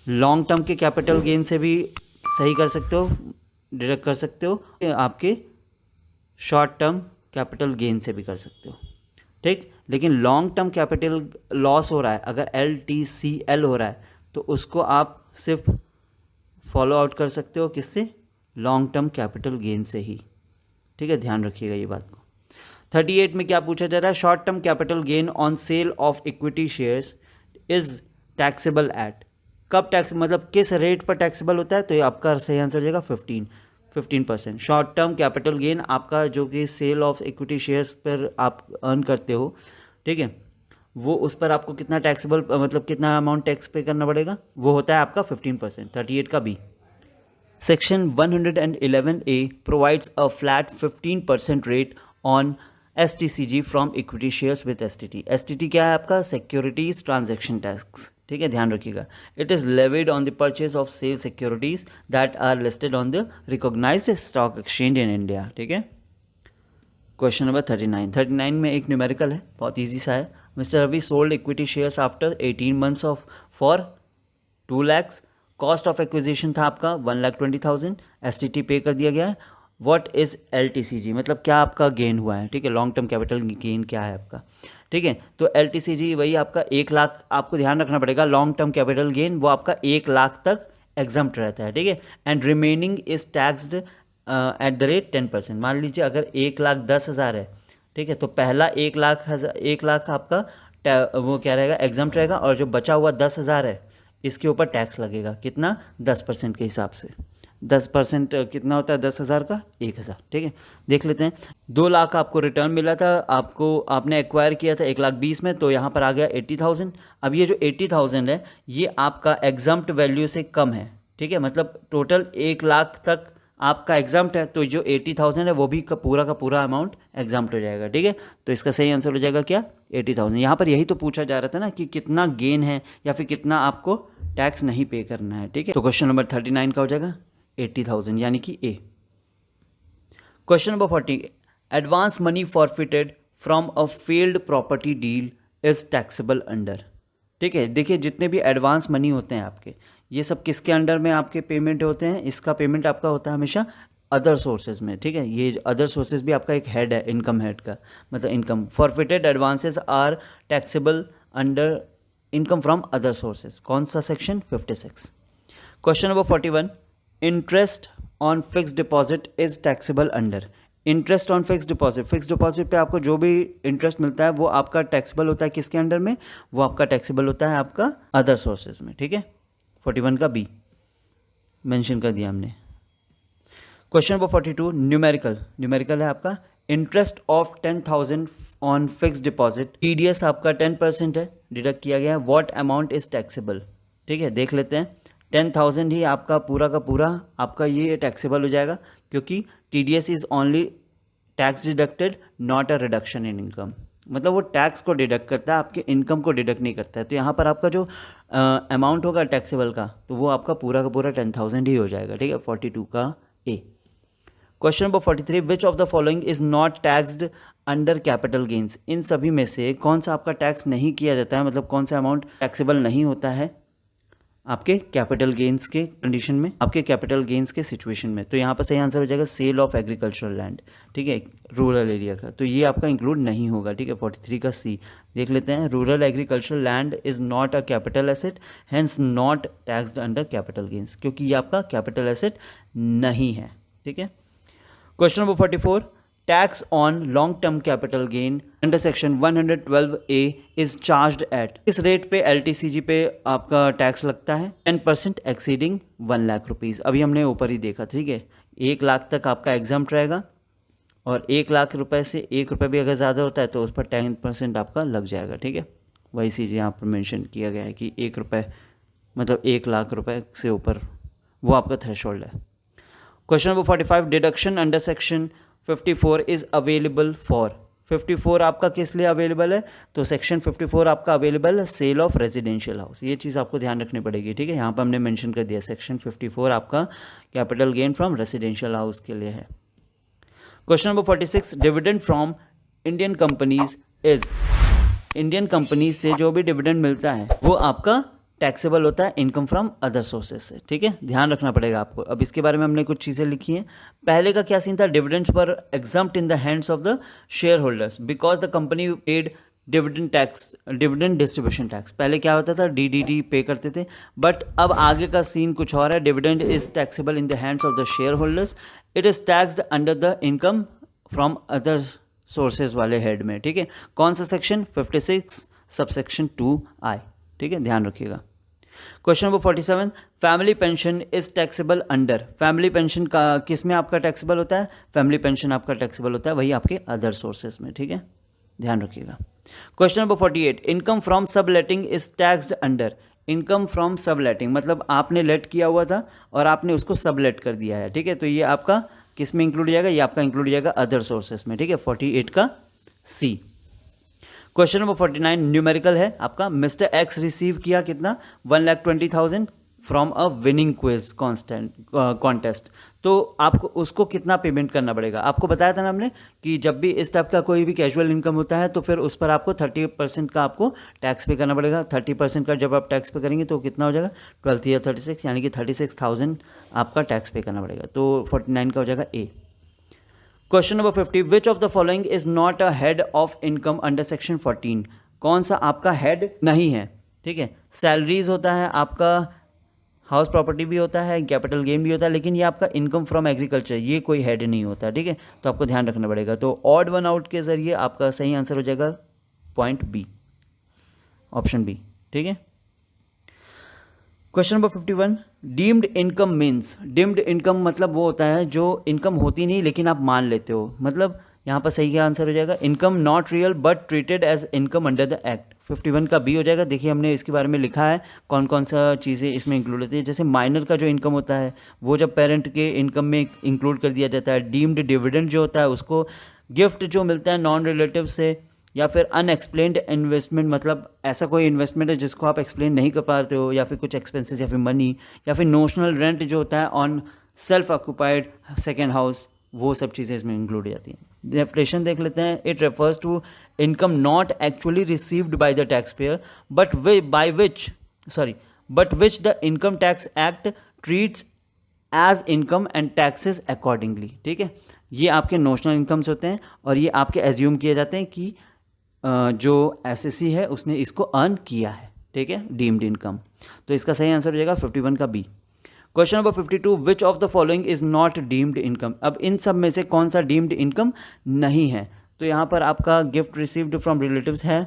Speaker 1: लॉन्ग टर्म के कैपिटल गेन से भी सही कर सकते हो, डिडक्ट कर सकते हो, आपके शॉर्ट टर्म कैपिटल गेन से भी कर सकते हो, ठीक। लेकिन लॉन्ग टर्म कैपिटल लॉस हो रहा है, अगर LTCL हो रहा है, तो उसको आप सिर्फ फॉलो आउट कर सकते हो किससे? लॉन्ग टर्म कैपिटल गेन से ही, ठीक है, ध्यान रखिएगा ये बात को। 38 में क्या पूछा जा रहा है? Short term capital gain on sale of equity shares is taxable at. कब टैक्स, मतलब किस रेट पर टैक्सेबल होता है? तो ये आपका सही आंसर हो जाएगा 15%। शॉर्ट टर्म कैपिटल गेन आपका जो कि सेल ऑफ इक्विटी शेयर्स पर आप अर्न करते हो, ठीक है, वो उस पर आपको कितना टैक्सेबल, मतलब कितना अमाउंट टैक्स पे करना पड़ेगा? वो होता है आपका 15%। 38 का B. Section 111A provides a flat 15% rate on STCG from equity shares with STT। STT क्या है आपका? सिक्योरिटीज ट्रांजैक्शन टैक्स, ठीक है, ध्यान रखिएगा। It is levied on the purchase of sale securities that are listed on the recognised stock exchange in India, ठीक है। Question number 39 में एक न्यूमेरिकल है, बहुत ईजी सा है। Mister Ravi sold equity shares after 18 months of for 2 lakhs। Cost of acquisition था आपका 1,20,000। STT पे कर दिया गया है। व्हाट इज LTCG, मतलब क्या आपका गेन हुआ है, ठीक है, लॉन्ग टर्म कैपिटल गेन क्या है आपका, ठीक है। तो LTCG वही आपका 1 लाख, आपको ध्यान रखना पड़ेगा, लॉन्ग टर्म कैपिटल गेन वो आपका 1 लाख तक एग्जम्प्ट रहता है, ठीक है। And remaining is taxed at the rate 10%। मान लीजिए अगर 1,10,000 है, ठीक है, तो पहला 1 लाख आपका वो क्या रहेगा? एग्जम्प्ट रहेगा, और जो बचा हुआ 10,000 है इसके ऊपर टैक्स लगेगा, कितना? 10% के हिसाब से। 10% कितना होता है 10,000 का? 1,000, ठीक है। देख लेते हैं, 2 लाख आपको रिटर्न मिला था, आपने एक्वायर किया था 1,20,000 में, तो यहाँ पर आ गया 80,000। अब ये जो 80,000 है ये आपका एग्जम्प्ट वैल्यू से कम है, ठीक है, मतलब टोटल 1 लाख तक आपका एग्जाम्प्ट है, तो जो 80,000 है वो भी का पूरा अमाउंट एग्जाम्प्ट हो जाएगा, ठीक है। तो इसका सही आंसर हो जाएगा क्या? 80,000। यहाँ पर यही तो पूछा जा रहा था ना कि कितना गेन है या फिर कितना आपको टैक्स नहीं पे करना है, ठीक है। तो क्वेश्चन नंबर 39 का हो जाएगा 80,000, यानी कि A. Question number 40, advance money forfeited from a failed property deal is taxable under, ठीक है। देखिए जितने भी एडवांस मनी होते हैं आपके, ये सब किसके अंडर में आपके पेमेंट होते हैं? इसका पेमेंट आपका होता है हमेशा अदर सोर्सेज में, ठीक है। ये अदर सोर्सेज भी आपका एक हेड है, इनकम हेड का, मतलब income forfeited advances are taxable under income from other sources. कौन सा section? 56। Question number 41, interest on fixed deposit is taxable under. Interest on fixed deposit पे आपको जो भी इंटरेस्ट मिलता है वो आपका टैक्सेबल होता है किसके अंडर में? वो आपका टैक्सेबल होता है आपका अदर सोर्सेज में, ठीक है। 41 का बी मेंशन कर दिया हमने। क्वेश्चन नंबर 42, न्यूमेरिकल है आपका, interest of 10,000 on fixed deposit, TDS आपका 10% है, डिडक्ट किया गया है। व्हाट अमाउंट इज टैक्सेबल, ठीक है, देख लेते हैं। 10,000 ही आपका पूरा का पूरा आपका ये टैक्सेबल हो जाएगा, क्योंकि TDS is only tax deducted not a reduction in income. मतलब वो टैक्स को डिडक्ट करता है, आपके इनकम को डिडक्ट नहीं करता है। तो यहाँ पर आपका जो अमाउंट होगा टैक्सेबल का, तो वो आपका पूरा का पूरा 10,000 ही हो जाएगा, ठीक है। 42 का A. Question number 43, which of the following is not taxed under capital gains. इन सभी में से कौन सा आपका टैक्स नहीं किया जाता है, मतलब कौन सा अमाउंट टैक्सेबल नहीं होता है आपके कैपिटल गेन्स के कंडीशन में, आपके कैपिटल गेन्स के सिचुएशन में। तो यहाँ पर सही आंसर हो जाएगा सेल ऑफ एग्रीकल्चरल लैंड, ठीक है, रूरल एरिया का। तो ये आपका इंक्लूड नहीं होगा, ठीक है। 43 का सी देख लेते हैं। Rural agricultural land is not a capital asset, hence not taxed under capital gains, क्योंकि ये आपका कैपिटल एसेट नहीं है, ठीक है। Question number 44, tax on long term capital gain under section 112A is charged at. इस रेट पे LTCG पे आपका टैक्स लगता है 10% एक्सीडिंग 1 लाख रुपीज़। अभी हमने ऊपर ही देखा, ठीक है। 1 लाख तक आपका एग्जाम्प्ट रहेगा, और 1 लाख रुपए से 1 रुपये भी अगर ज़्यादा होता है तो उस पर 10% आपका लग जाएगा, ठीक है। वही चीज़ यहाँ पर मेंशन किया गया है कि 1 रुपये मतलब 1 लाख रुपए से ऊपर वो आपका थ्रेशोल्ड है। Question number 45, deduction under section 54 is available for. 54 आपका किस लिए अवेलेबल है, तो सेक्शन 54 आपका अवेलेबल है सेल ऑफ रेजिडेंशियल हाउस। ये चीज़ आपको ध्यान रखनी पड़ेगी, ठीक है। यहाँ पर हमने मेंशन कर दिया सेक्शन 54 आपका capital gain from residential house के लिए है। Question number 46, dividend from Indian companies is. Indian companies से जो भी डिविडेंड मिलता है वो आपका टैक्सेबल होता है इनकम फ्रॉम अदर सोर्सेज से, ठीक है। ध्यान रखना पड़ेगा आपको। अब इसके बारे में हमने कुछ चीज़ें लिखी हैं। पहले का क्या सीन था, डिविडेंड्स पर exempt in the hands of the share holders because the company paid dividend tax, dividend distribution tax. पहले क्या होता था, DDT पे करते थे, बट अब आगे का सीन कुछ और है। Dividend is taxable in the hands of the share holders, it is taxed under the income from other sources वाले हेड में, ठीक है। कौन सा सेक्शन, 56 सबसेक्शन 2I, ठीक है, ध्यान रखिएगा। Question number 47, family pension is taxable under. Family pension का किस में आपका टैक्सेबल होता है, फैमिली पेंशन आपका टैक्सेबल होता है वही आपके अदर सोर्सेज में, ठीक है, ध्यान रखिएगा। Question number 48, income from subletting is taxed under. Income from subletting मतलब आपने लेट किया हुआ था और आपने उसको सबलेट कर दिया है, ठीक है। तो ये आपका किस में इंक्लूड हो जाएगा, ये आपका इंक्लूड हो जाएगा अदर सोर्सेज में, ठीक है। 48 का सी। क्वेश्चन नंबर 49 न्यूमेरिकल है आपका। मिस्टर एक्स रिसीव किया कितना, 1,20,000 from a winning quiz contest. तो आपको उसको कितना पेमेंट करना पड़ेगा। आपको बताया था ना हमने कि जब भी इस टाइप का कोई भी कैजुअल इनकम होता है तो फिर उस पर आपको 30% का आपको टैक्स पे करना पड़ेगा। 30% का जब आप टैक्स पे करेंगे तो कितना हो जाएगा, 12 या 36 यानी कि 36,000 आपका टैक्स पे करना पड़ेगा। तो 49 का हो जाएगा A. Question number 50, which of the following is not a head of income under section 14। कौन सा आपका हेड नहीं है, ठीक है। सैलरीज होता है आपका, हाउस प्रॉपर्टी भी होता है, कैपिटल गेन भी होता है, लेकिन ये आपका इनकम फ्रॉम एग्रीकल्चर ये कोई हेड नहीं होता, ठीक है। तो आपको ध्यान रखना पड़ेगा। तो ऑड वन आउट के जरिए आपका सही आंसर हो जाएगा पॉइंट बी, ऑप्शन बी, ठीक है। Question number 51, deemed income means. Deemed income मतलब वो होता है जो इनकम होती नहीं लेकिन आप मान लेते हो, मतलब यहाँ पर सही क्या आंसर हो जाएगा, income not real but treated as income under the act. 51 का बी हो जाएगा। देखिए हमने इसके बारे में लिखा है कौन कौन सा चीज़ें इसमें इंक्लूड होती है। जैसे माइनर का जो इनकम होता है वो जब पेरेंट के इनकम में इंक्लूड कर दिया जाता है। डीम्ड डिविडेंड जो होता है उसको गिफ्ट जो मिलता है नॉन रिलेटिव से, या फिर अनएक्सप्लेन्ड इन्वेस्टमेंट मतलब ऐसा कोई इन्वेस्टमेंट है जिसको आप एक्सप्लेन नहीं कर पाते हो, या फिर कुछ एक्सपेंसेस या फिर मनी, या फिर नोशनल रेंट जो होता है on self occupied second house, वो सब चीज़ें इसमें इंक्लूड हो जाती हैं। डेफिनेशन देख लेते हैं। It refers to income not actually received by the tax payer but which the income tax act treats as income and taxes accordingly, ठीक है। ये आपके नोशनल इनकम्स होते हैं और ये आपके एज्यूम किए जाते हैं कि जो एसएससी है उसने इसको अर्न किया है, ठीक है, डीम्ड इनकम। तो इसका सही आंसर हो जाएगा 51 का B. Question number 52, which of the following is not deemed income. अब इन सब में से कौन सा डीम्ड इनकम नहीं है, तो यहाँ पर आपका गिफ्ट रिसीव्ड फ्रॉम रिलेटिव्स है,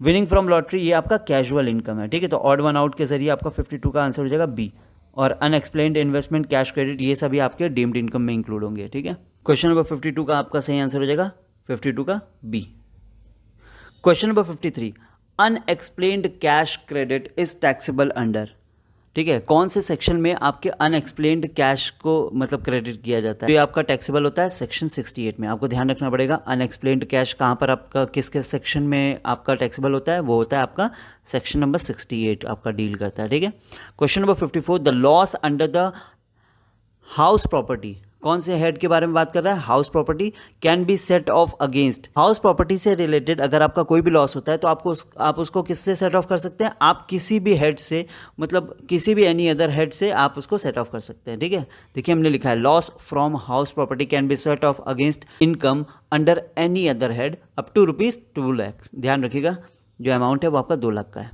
Speaker 1: विनिंग फ्रॉम लॉटरी ये आपका कैजुअल इनकम है, ठीक है। तो ऑड वन आउट के जरिए आपका 52 का आंसर हो जाएगा बी, और अनएक्सप्लेन्ड इन्वेस्टमेंट, कैश क्रेडिट ये सभी आपके डीम्ड इनकम में इंक्लूड होंगे, ठीक है। क्वेश्चन नंबर 52 का आपका सही आंसर हो जाएगा 52 का B. Question number 53, unexplained cash credit is taxable under. ठीक है, कौन से सेक्शन में आपके अनएक्सप्लेन्ड कैश को मतलब क्रेडिट किया जाता है? तो ये आपका टैक्सेबल होता है सेक्शन 68 में। आपको ध्यान रखना पड़ेगा अनएक्सप्लेन्ड कैश कहाँ पर आपका किस किस सेक्शन में आपका टैक्सेबल होता है, वो होता है आपका सेक्शन नंबर 68 आपका डील करता है। ठीक है, question number 54, the loss under the house property, कौन से हेड के बारे में बात कर रहा है? House property can be set off against. House property से रिलेटेड अगर आपका कोई भी लॉस होता है तो आप उसको किससे सेट ऑफ कर सकते हैं? आप किसी भी हेड से, मतलब किसी भी एनी अदर हेड से आप उसको सेट ऑफ कर सकते हैं। ठीक है, देखिए हमने लिखा है loss from house property can be set off against income under any other head up to ₹2 lakh. ध्यान रखिएगा जो अमाउंट है वो आपका 2 लाख का है।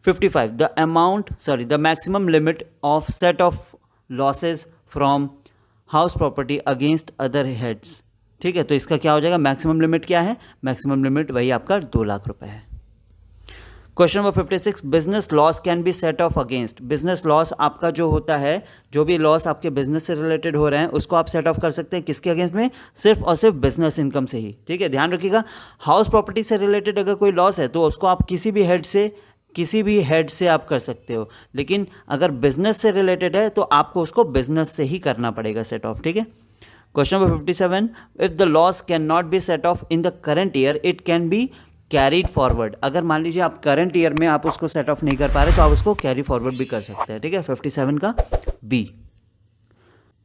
Speaker 1: 55, the maximum limit of set of losses from house property against other heads. ठीक है, तो इसका क्या हो जाएगा? मैक्सिमम लिमिट क्या है? मैक्सिमम लिमिट वही आपका 2 लाख रुपए है। Question number 56, business loss can be set off against. Business loss आपका जो होता है, जो भी लॉस आपके बिजनेस से रिलेटेड हो रहे हैं उसको आप सेट ऑफ कर सकते हैं किसके अगेंस्ट में? सिर्फ और सिर्फ बिजनेस इनकम से ही। ठीक है, ध्यान रखिएगा हाउस प्रॉपर्टी से रिलेटेड अगर कोई लॉस है तो उसको आप किसी भी हेड से आप कर सकते हो, लेकिन अगर बिजनेस से रिलेटेड है तो आपको उसको बिजनेस से ही करना पड़ेगा सेट ऑफ। ठीक है, question number 57, if the loss can not be set of in the current year it can be carried forward. अगर मान लीजिए आप करंट ईयर में आप उसको सेट ऑफ नहीं कर पा रहे तो आप उसको कैरी फॉरवर्ड भी कर सकते हैं। ठीक है, 57 का B.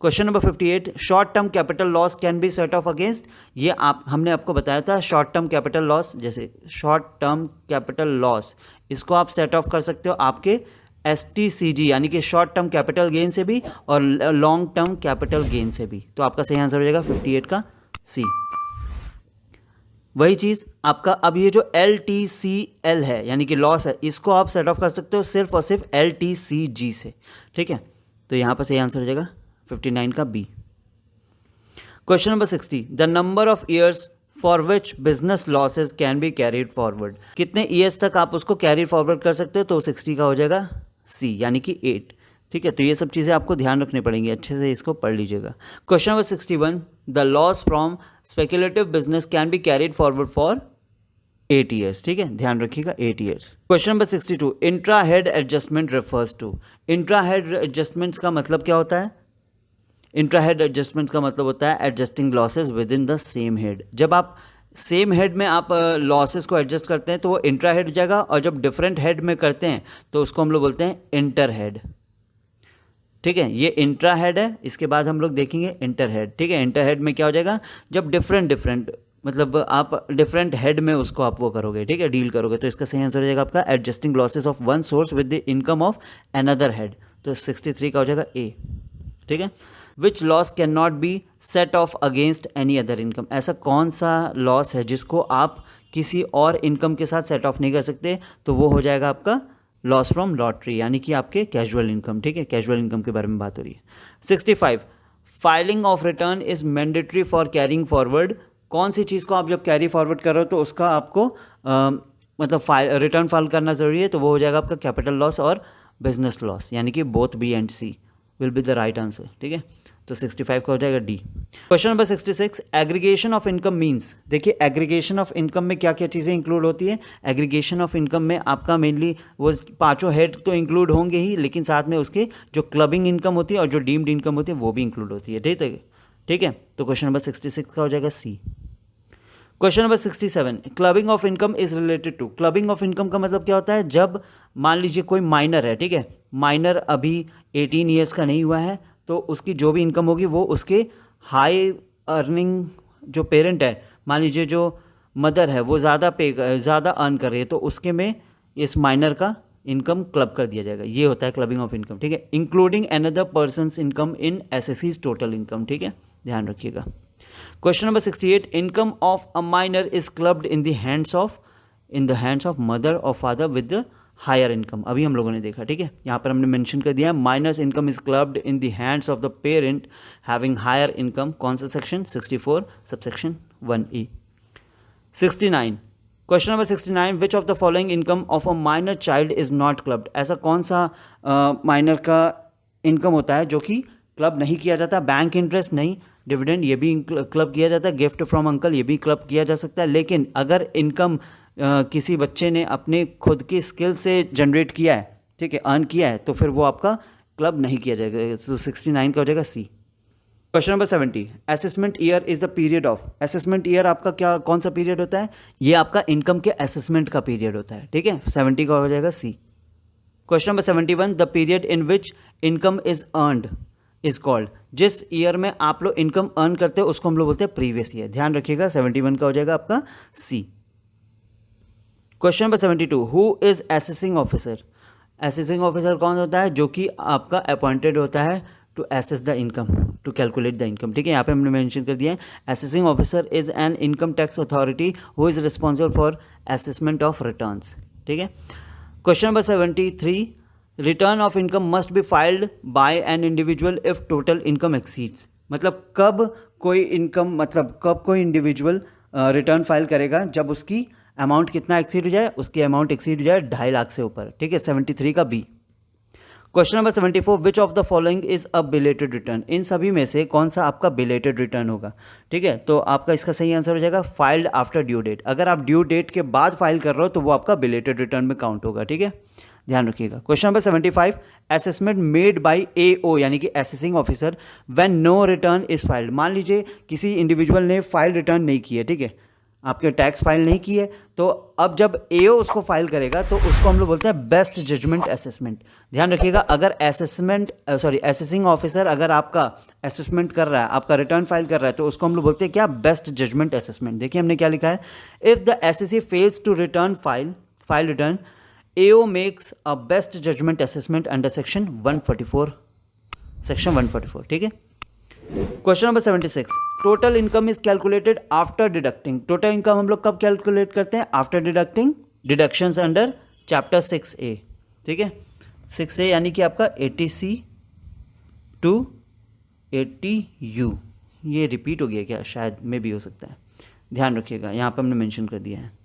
Speaker 1: Question number 58, short term capital loss can be set off against. ये हमने आपको बताया था शॉर्ट टर्म कैपिटल लॉस, जैसे शॉर्ट टर्म कैपिटल लॉस इसको आप सेट ऑफ कर सकते हो आपके STCG यानी कि शॉर्ट टर्म कैपिटल गेन से भी और लॉन्ग टर्म कैपिटल गेन से भी। तो आपका सही आंसर हो जाएगा 58 का सी। वही चीज़ आपका अब ये जो LTCL है यानी कि लॉस है, इसको आप सेट ऑफ कर सकते हो सिर्फ और सिर्फ LTCG से। ठीक है, तो यहाँ पर सही आंसर हो जाएगा 59 का B. Question number 60, the number of years for which business losses can be carried forward. कितने ईयर्स तक आप उसको कैरी फॉरवर्ड कर सकते हो? तो 60 का हो जाएगा सी यानी कि 8। ठीक है, तो ये सब चीज़ें आपको ध्यान रखनी पड़ेंगी, अच्छे से इसको पढ़ लीजिएगा। Question number 61, the loss from speculative business can be carried forward for 8 years. ठीक है, ध्यान रखिएगा 8 years. Question number 62, intra head adjustment refers to. Intra head adjustments का मतलब क्या होता है? इंट्रा हेड एडजस्टमेंट का मतलब होता है adjusting losses with in the same head. जब आप सेम हेड में आप लॉसेस को एडजस्ट करते हैं तो वो इंट्रा हेड हो जाएगा, और जब डिफरेंट हेड में करते हैं तो उसको हम लोग बोलते हैं इंटर हेड। ठीक है, ये इंट्रा हेड है, इसके बाद हम लोग देखेंगे इंटर हेड। ठीक है, इंटर हेड में क्या हो जाएगा? जब डिफरेंट मतलब आप डिफरेंट हेड में उसको आप वो करोगे, ठीक है, डील करोगे। तो इसका सही आंसर हो जाएगा आपका adjusting losses of one source with the income of another head. तो 63 का हो जाएगा ए। ठीक है, which loss can not be set off against any other income. ऐसा कौन सा लॉस है जिसको आप किसी और इनकम के साथ सेट ऑफ नहीं कर सकते? तो वो हो जाएगा आपका लॉस फ्रॉम लॉटरी यानी कि आपके कैजुअल इनकम। ठीक है, कैजुअल इनकम के बारे में बात हो रही है। 65, filing of return is mandatory for carrying forward. कौन सी चीज़ को आप जब कैरी फॉरवर्ड कर रहे हो तो उसका आपको मतलब रिटर्न फाइल करना ज़रूरी है? तो वो हो जाएगा आपका कैपिटल लॉस और बिजनेस लॉस यानी कि both B and C will be the right answer. ठीक है, तो 65 का हो जाएगा D. Question number 66, aggregation of income means. देखिए एग्रीगेशन ऑफ इनकम में क्या क्या चीज़ें इंक्लूड होती है? एग्रीगेशन ऑफ इनकम में आपका मेनली वो 5 हेड तो इंक्लूड होंगे ही, लेकिन साथ में उसके जो क्लबिंग इनकम होती है और जो डीम्ड इनकम होती है वो भी इंक्लूड होती है। ठीक है, तो क्वेश्चन नंबर 66 का हो जाएगा C. Question number 67, clubbing of income is related to. Clubbing of income का मतलब क्या होता है? जब मान लीजिए कोई माइनर है, ठीक है, माइनर अभी 18 ईयर्स का नहीं हुआ है, तो उसकी जो भी इनकम होगी वो उसके हाई अर्निंग जो पेरेंट है, मान लीजिए जो मदर है वो ज़्यादा अर्न कर रही है, तो उसके में इस माइनर का इनकम क्लब कर दिया जाएगा। ये होता है क्लबिंग ऑफ इनकम। ठीक है, including another persons income in assessee's total income. ठीक है, ध्यान रखिएगा। Question number 68, income of a minor is clubbed in the hands of mother और फादर विद हायर इनकम। अभी हम लोगों ने देखा। ठीक है, यहाँ पर हमने मेंशन कर दिया minor's income is clubbed in the hands of the parent having higher income. कौन सा section? 64 subsection 1E। 69, question number 69, which of the following income of a minor child is not clubbed. ऐसा कौन सा minor का income होता है जो कि क्लब नहीं किया जाता? बैंक इंटरेस्ट नहीं, डिविडेंड ये भी क्लब किया जाता है, गिफ्ट फ्रॉम अंकल ये भी क्लब किया जा सकता है। लेकिन अगर इनकम किसी बच्चे ने अपने खुद की स्किल से जनरेट किया है ठीक है, अर्न किया है तो फिर वो आपका क्लब नहीं किया जाएगा। तो 69 का हो जाएगा C. Question number 70, assessment year is the period of, assessment year आपका क्या कौन सा पीरियड होता है? ये आपका इनकम के असेसमेंट का पीरियड होता है, ठीक है। 70 का हो जाएगा C. Question number 71, the period in which income is earned is called, जिस ईयर में आप लोग इनकम अर्न करते हो उसको हम लोग बोलते हैं प्रीवियस ईयर। ध्यान रखिएगा 71 का हो जाएगा आपका C. Question number 72, who is assessing officer, assessing officer कौन होता है? जो कि आपका अपॉइंटेड होता है to assess the income, to calculate the income, ठीक है। यहाँ पे हमने मेंशन कर दिया है assessing officer is an income tax authority who is responsible for assessment of returns, ठीक है। Question number 73, return of income must be filed by an individual if total income exceeds, मतलब कब कोई इंडिविजुअल रिटर्न फाइल करेगा? जब उसकी amount कितना exceed हो जाए? उसकी अमाउंट एक्सीड हो जाए 2.5 लाख से ऊपर, ठीक है। 73 का B. Question number 74, which of the following is a belated return, इन सभी में से कौन सा आपका बिलेटेड रिटर्न होगा? ठीक है, तो आपका इसका सही आंसर हो जाएगा फाइल्ड आफ्टर ड्यू डेट। अगर आप ड्यू डेट के बाद फाइल कर रहे हो तो वो आपका बिलेटेड रिटर्न में काउंट होगा, ठीक है, ध्यान रखिएगा। Question number 75, assessment made by AO यानी कि assessing officer when no return is filed, मान लीजिए किसी इंडिविजुअल ने फाइल रिटर्न नहीं की है, ठीक है, आपके टैक्स फाइल नहीं की है, तो अब जब एओ उसको फाइल करेगा तो उसको हम लोग बोलते हैं बेस्ट जजमेंट असेसमेंट। ध्यान रखिएगा, अगर असेसिंग ऑफिसर अगर आपका असेसमेंट कर रहा है, आपका रिटर्न फाइल कर रहा है, तो उसको हम लोग बोलते हैं क्या? Best judgement assessment. देखिए हमने क्या लिखा है, if the assessee fails to return file return, AO makes a best judgement assessment under section 144, ठीक है। Question number 76, total income is calculated after deducting, total income हम लोग कब कैलकुलेट करते हैं? After deducting deductions under chapter 6A, ठीक है। 6A यानी कि आपका 80C टू 80U, ये रिपीट हो गया क्या? शायद में भी हो सकता है, ध्यान रखिएगा, यहाँ पर हमने मेंशन कर दिया है।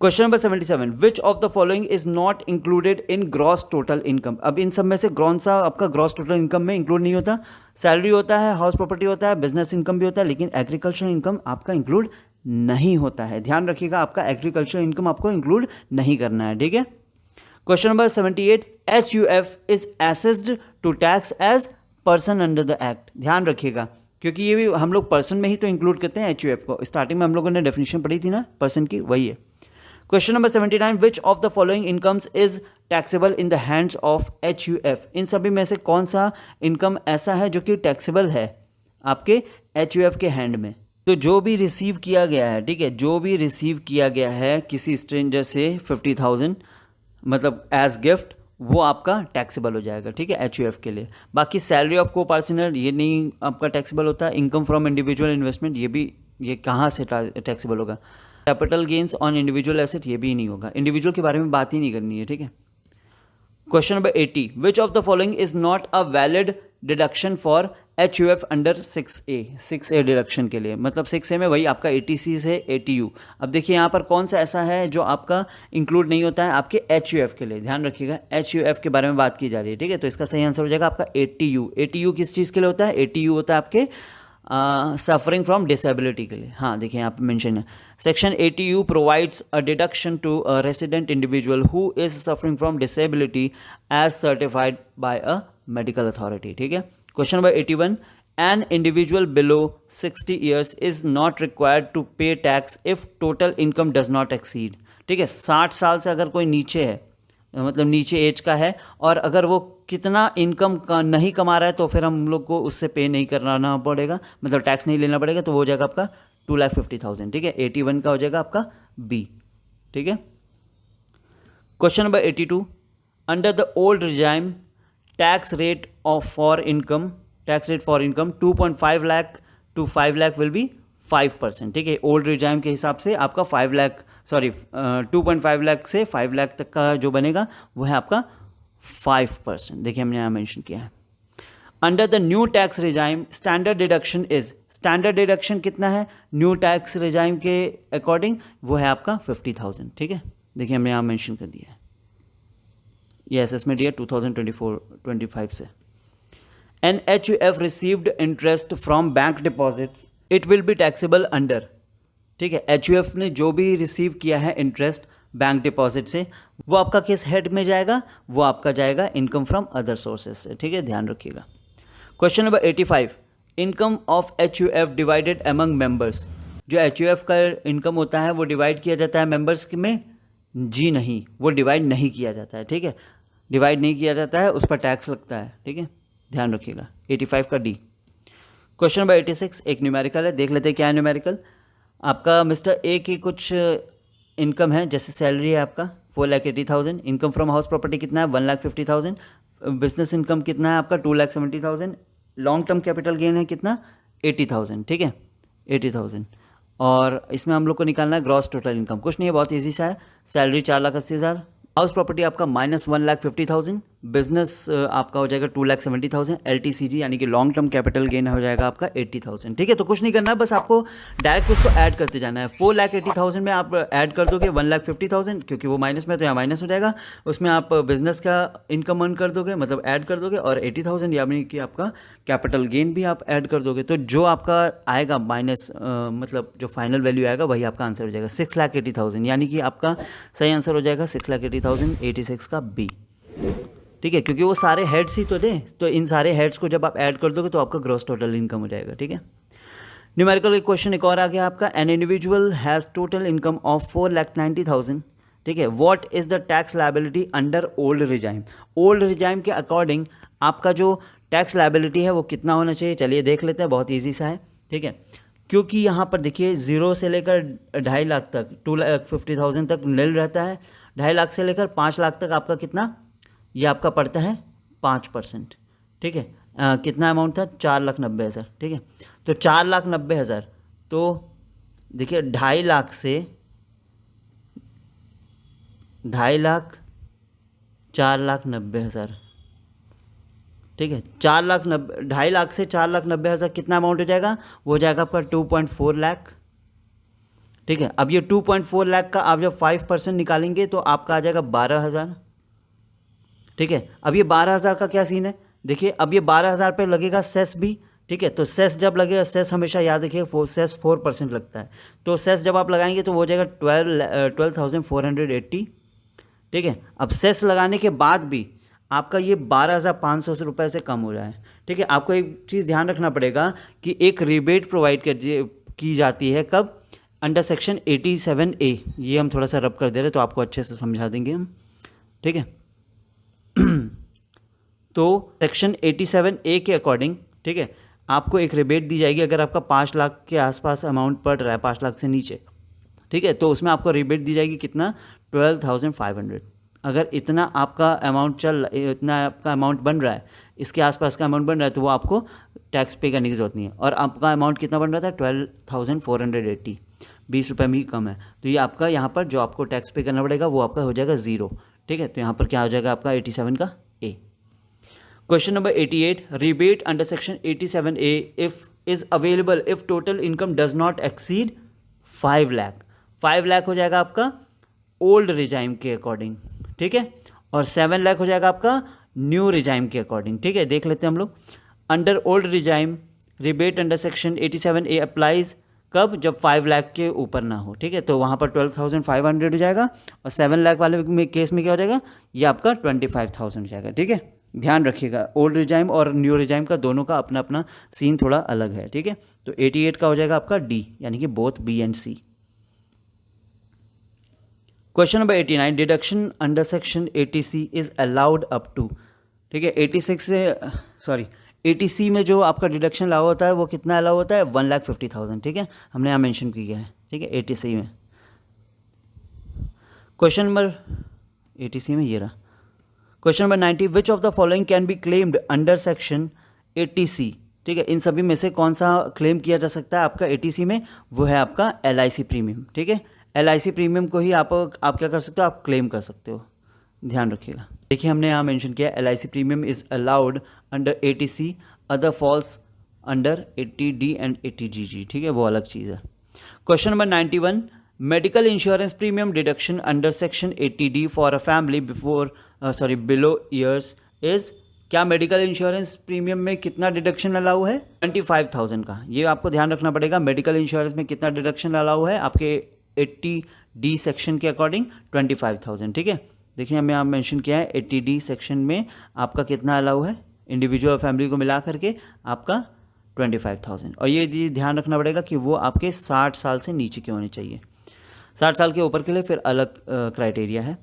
Speaker 1: Question number 77, which of the following is not included in gross total income, अब इन सब में से कौन सा आपका ग्रॉस टोटल इनकम में इंक्लूड नहीं होता? सैलरी होता है, हाउस प्रॉपर्टी होता है, बिजनेस इनकम भी होता है, लेकिन एग्रीकल्चर इनकम आपका इंक्लूड नहीं होता है। ध्यान रखिएगा, आपका एग्रीकल्चर इनकम आपको इंक्लूड नहीं करना है, ठीक है। Question number 78, HUF is assessed to tax as person under the act, ध्यान रखिएगा, क्योंकि ये भी हम लोग पर्सन में ही तो इंक्लूड करते हैं HUF को। स्टार्टिंग में हम लोगों ने डेफिनेशन पढ़ी थी ना पर्सन की, वही है। Question number 79, which of the following incomes is taxable in the hands of HUF, इन सभी में से कौन सा इनकम ऐसा है जो कि टैक्सेबल है आपके HUF के हैंड में? तो जो भी रिसीव किया गया है, ठीक है, जो भी रिसीव किया गया है किसी स्ट्रेंजर से 50,000 मतलब एज गिफ्ट, वो आपका टैक्सेबल हो जाएगा, ठीक है, HUF के लिए। बाकी सैलरी ऑफ को पर्सनल ये नहीं आपका टैक्सेबल होता। इनकम फ्रॉम इंडिविजुअल इन्वेस्टमेंट, ये कहाँ से टैक्सेबल होगा? Capital gains on individual asset, ये भी नहीं होगा, इंडिविजुअल के बारे में बात ही नहीं करनी है, ठीक है। Question number 80, which of the following is not a valid deduction for HUF under 6A deduction के लिए, मतलब 6A में वही आपका 80C से 80U। अब देखिए यहाँ पर कौन सा ऐसा है जो आपका इंक्लूड नहीं होता है आपके HUF के लिए, ध्यान रखिएगा, HUF के बारे में बात की जा रही है, ठीक है। तो इसका सही आंसर हो जाएगा आपका 80U। 80U किस चीज़ के लिए होता है? 80U होता है आपके सफरिंग फ्रॉम डिसेबिलिटी के लिए। हाँ देखिए यहाँ पे मेंशन है, section 80U provides a deduction to a resident individual who is suffering from disability as certified by a medical authority, ठीक है। Question number 81, an individual below 60 years is not required to pay tax if total income does not exceed, ठीक है। 60 साल से अगर कोई नीचे है, मतलब नीचे एज का है, और अगर वो कितना इनकम का नहीं कमा रहा है, तो फिर हम लोग को उससे पे नहीं करना पड़ेगा, मतलब टैक्स नहीं लेना पड़ेगा, तो वो हो जाएगा आपका 2,50,000, ठीक है। 81 का हो जाएगा आपका बी, ठीक है। Question number 82, under the old regime tax rate for income 2.5 lakh to 5 lakh will be 5%, ठीक है। ओल्ड रिजाइम के हिसाब से आपका 2.5 लाख से 5 लाख तक का जो बनेगा वो है आपका 5%, देखिए हमने यहाँ मेंशन किया है। Under the new tax regime standard deduction is, standard deduction कितना है न्यू टैक्स रिजाइम के अकॉर्डिंग? वो है आपका 50,000, ठीक है। देखिए हमने यहाँ मेंशन कर दिया है, ये असेसमेंट ईयर 2024-25 से। An HUF received interest from bank deposits it will be taxable under, ठीक है। HUF ने जो भी रिसीव किया है इंटरेस्ट बैंक डिपॉजिट से, वो आपका किस हेड में जाएगा, वो आपका जाएगा इनकम फ्रॉम अदर सोर्सेज से, ठीक है, ध्यान रखिएगा। Question number 85, income of HUF divided among members. जो HUF का इनकम होता है वो डिवाइड किया जाता है मेंबर्स में? जी नहीं, वो डिवाइड नहीं किया जाता है, ठीक है, डिवाइड नहीं किया जाता है, उस पर टैक्स लगता है, ठीक है, ध्यान रखिएगा। 85 का डी। क्वेश्चन नंबर 86 एक न्यूमेरिकल है, देख लेते हैं क्या है न्यूमेरिकल। आपका मिस्टर ए की कुछ इनकम है, जैसे सैलरी है आपका 4,80,000, इनकम फ्रॉम हाउस प्रॉपर्टी कितना है 1,50,000, बिजनेस इनकम कितना है आपका 2,70,000, लॉन्ग टर्म कैपिटल गेन है कितना 80,000, ठीक है 80,000। और इसमें हम लोग को निकालना है ग्रॉस टोटल इनकम, कुछ नहीं है, बहुत ईजी सा है। सैलरी 4,80,000, हाउस प्रॉपर्टी आपका -1,50,000, बिजनेस आपका हो जाएगा 2,70,000, LTCG यानी कि लॉन्ग टर्म कैपिटल गेन हो जाएगा आपका 80,000, ठीक है। तो कुछ नहीं करना है, बस आपको डायरेक्ट उसको ऐड करते जाना है। 4,80,000 में आप ऐड कर दोगे 1,50,000, क्योंकि वो माइनस में तो यहाँ माइनस हो जाएगा, उसमें आप बिजनेस का इनकम अर्न कर दोगे, मतलब ऐड कर दोगे, और 80,000 यानी कि आपका कैपिटल गेन भी आप ऐड कर दोगे। तो जो आपका आएगा माइनस मतलब जो फाइनल वैल्यू आएगा वही आपका आंसर हो जाएगा 6,80,000, यानी कि आपका सही आंसर हो जाएगा 6,80,086 का बी, ठीक है, क्योंकि वो सारे हेड्स ही तो थे, तो इन सारे हेड्स को जब आप ऐड कर दोगे तो आपका ग्रॉस टोटल इनकम हो जाएगा, ठीक है। न्यूमेरिकल क्वेश्चन एक और आ गया आपका, an individual has total income of 4,90,000, ठीक है, what is the tax liability under old regime. Old regime के अकॉर्डिंग आपका जो टैक्स लायबिलिटी है वो कितना होना चाहिए, चलिए देख लेते हैं, बहुत ईजी सा है, ठीक है। क्योंकि यहाँ पर देखिए 0 से लेकर 2.5 लाख तक 2,50,000 तक नील रहता है, 2.5 लाख से लेकर 5 लाख तक आपका कितना, ये आपका पड़ता है 5%, ठीक है। कितना अमाउंट था 4,90,000, ठीक है। तो 4,90,000, तो देखिए 2.5 लाख से 2.5 लाख 4,90,000, ठीक है, 2.5 लाख से 4,90,000 कितना अमाउंट हो जाएगा, वो हो जाएगा आपका 2.4 लाख, ठीक है। अब ये 2.4 लाख का आप जब 5% निकालेंगे तो आपका आ जाएगा 12,000, ठीक है। अब ये 12,000 का क्या सीन है, देखिए अब ये 12,000 पे लगेगा सेस भी, ठीक है। तो सेस जब लगेगा, सेस हमेशा याद रखिए सेस 4% लगता है, तो सेस जब आप लगाएंगे तो वो हो जाएगा 12,480, ठीक है। अब सेस लगाने के बाद भी आपका ये 12,500 रुपये से कम हो रहा है, ठीक है। आपको एक चीज़ ध्यान रखना पड़ेगा कि एक रिबेट प्रोवाइड की जाती है, कब, अंडर सेक्शन 87A, ये हम थोड़ा सा रब कर दे रहे तो आपको अच्छे से समझा देंगे हम, ठीक है। तो सेक्शन 87A के अकॉर्डिंग, ठीक है, आपको एक रिबेट दी जाएगी अगर आपका 5 लाख के आसपास अमाउंट पड़ रहा है, 5 लाख से नीचे, ठीक है, तो उसमें आपको रिबेट दी जाएगी कितना 12,500। अगर इतना आपका अमाउंट इतना आपका अमाउंट बन रहा है, इसके आसपास का अमाउंट बन रहा है, तो वो आपको टैक्स पे करने की जरूरत नहीं है। और आपका अमाउंट कितना बन रहा था 12,480, 20 रुपये में ही कम है, तो ये आपका यहाँ पर जो आपको टैक्स पे करना पड़ेगा वो आपका हो जाएगा 0, ठीक है। तो यहाँ पर क्या हो जाएगा आपका 87 का A. Question number 88, rebate under section 87A if is available if total income does not exceed 5 lakh. 5 lakh हो जाएगा आपका ओल्ड रिजाइम के अकॉर्डिंग, ठीक है, और 7 लाख हो जाएगा आपका न्यू रिजाइम के अकॉर्डिंग, ठीक है। देख लेते हैं हम लोग, under old regime rebate under section 87A applies कब, जब 5 लाख के ऊपर ना हो, ठीक है। तो वहाँ पर 12,500 हो जाएगा, और 7 लाख वाले में केस में क्या हो जाएगा, ये आपका 25,000 हो जाएगा, ठीक है। ध्यान रखिएगा, ओल्ड रिजाइम और न्यू रिजाइम का दोनों का अपना अपना सीन थोड़ा अलग है, ठीक है। तो 88 का हो जाएगा आपका डी, यानी कि both B and C. Question number 89, deduction under section 80C is allowed up to, ठीक है। 86 से 80C में जो आपका डिडक्शन अलाउ होता है वो कितना अलाउ होता है 1,50,000, ठीक है, हमने यहाँ मेंशन किया है, ठीक है, 80C में। क्वेश्चन नंबर 80C में ये रहा। Question number 90, which of the following can be claimed under section 80C, ठीक है, इन सभी में से कौन सा क्लेम किया जा सकता है आपका 80C में, वो है आपका LIC प्रीमियम, ठीक है। LIC प्रीमियम को ही आप क्या कर सकते हो, आप क्लेम कर सकते हो, ध्यान रखिएगा। देखिए हमने यहाँ मेंशन किया LIC premium is allowed under 80C, other falls under 80D and 80GG, ठीक है, वो अलग चीज़ है। Question number 91, medical insurance premium deduction under section 80D for a family below years is, क्या मेडिकल इंश्योरेंस प्रीमियम में कितना deduction allow है 25,000 का, ये आपको ध्यान रखना पड़ेगा। मेडिकल इंश्योरेंस में कितना डिडक्शन अलाउ है आपके 80D सेक्शन के अकॉर्डिंग 25,000, ठीक है। देखिए हमें यहाँ मेंशन किया है 80D सेक्शन में आपका कितना अलाउ है, इंडिविजुअल और फैमिली को मिला करके आपका 25,000। और ये ध्यान रखना पड़ेगा कि वो आपके 60 साल से नीचे के होने चाहिए। 60 साल के ऊपर के लिए फिर अलग क्राइटेरिया है।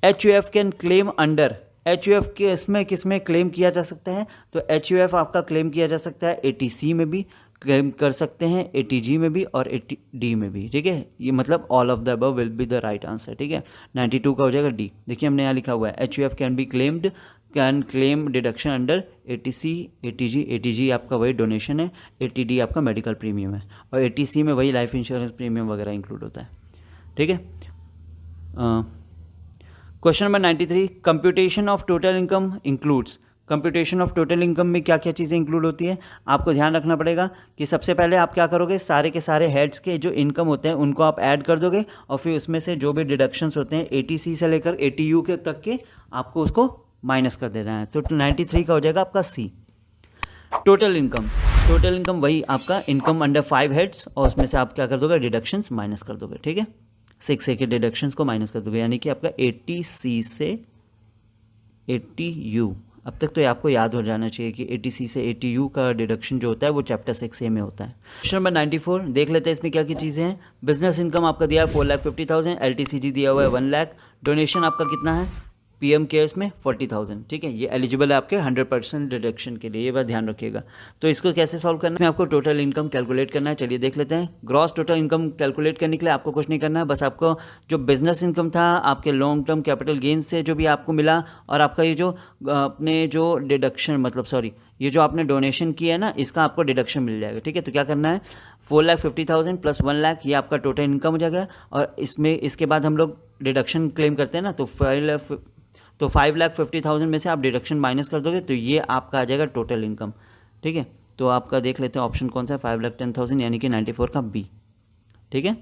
Speaker 1: HUF can claim under, HUF के इसमें किस में क्लेम किया जा सकता है, तो HUF आपका क्लेम किया जा सकता है 80C में भी क्लेम कर सकते हैं, 80G में भी और 80D में भी, ठीक है। ये मतलब all of the above will be the right answer, ठीक है। 92 का हो जाएगा डी। देखिए हमने यहाँ लिखा हुआ है HUF can be claimed, can claim deduction under 80C, 80G। 80G आपका वही डोनेशन है, 80D आपका मेडिकल प्रीमियम है, और 80C में वही लाइफ इंश्योरेंस प्रीमियम वगैरह इंक्लूड होता है, ठीक है। Question number 93, computation of total income includes. Computation of total income में क्या क्या चीज़ें इंक्लूड होती हैं, आपको ध्यान रखना पड़ेगा कि सबसे पहले आप क्या करोगे, सारे के सारे हेड्स के जो इनकम होते हैं उनको आप ऐड कर दोगे, और फिर उसमें से जो भी डिडक्शंस होते हैं 80C से लेकर 80U के तक के आपको उसको माइनस कर देना है। तो 93 का हो जाएगा आपका सी। टोटल इनकम, टोटल इनकम वही आपका इनकम अंडर 5 हेड्स, और उसमें से आप क्या कर दोगे, डिडक्शंस माइनस कर दोगे, ठीक है। 6A के डिडक्शंस को माइनस कर दोगे, यानी कि आपका 80C से 80U। अब तक तो आपको याद हो जाना चाहिए कि 80C से 80U का डिडक्शन जो होता है वो चैप्टर 6A में होता है। क्वेश्चन नंबर 94 देख लेते हैं इसमें क्या क्या चीज़ें हैं। बिजनेस इनकम आपका दिया है 4,50,000, LTCG दिया हुआ है 1 लाख, डोनेशन आपका कितना है PM केयर्स में 40,000, ठीक है। ये एलिजिबल है आपके 100% डिडक्शन के लिए, ये बात ध्यान रखिएगा। तो इसको कैसे सॉल्व करना है, आपको टोटल इनकम कैलकुलेट करना है। चलिए देख लेते हैं। ग्रॉस टोटल इनकम कैलकुलेट करने के लिए आपको कुछ नहीं करना है, बस आपको जो बिजनेस इनकम था आपके लॉन्ग टर्म कैपिटल गेन से जो भी आपको मिला, और आपका ये जो अपने जो डिडक्शन मतलब सॉरी ये जो आपने डोनेशन किया है ना, इसका आपको डिडक्शन मिल जाएगा, ठीक है। तो क्या करना है, 4,50,000 प्लस 1 लाख, ये आपका टोटल इनकम हो जाएगा, और इसमें इसके बाद हम लोग डिडक्शन क्लेम करते हैं ना, तो 5,50,000 में से आप डिडक्शन माइनस कर दोगे, तो ये आपका आ जाएगा टोटल इनकम, ठीक है। तो आपका देख लेते हैं ऑप्शन कौन सा है, 5,10,000 यानी कि 94 का बी, ठीक है।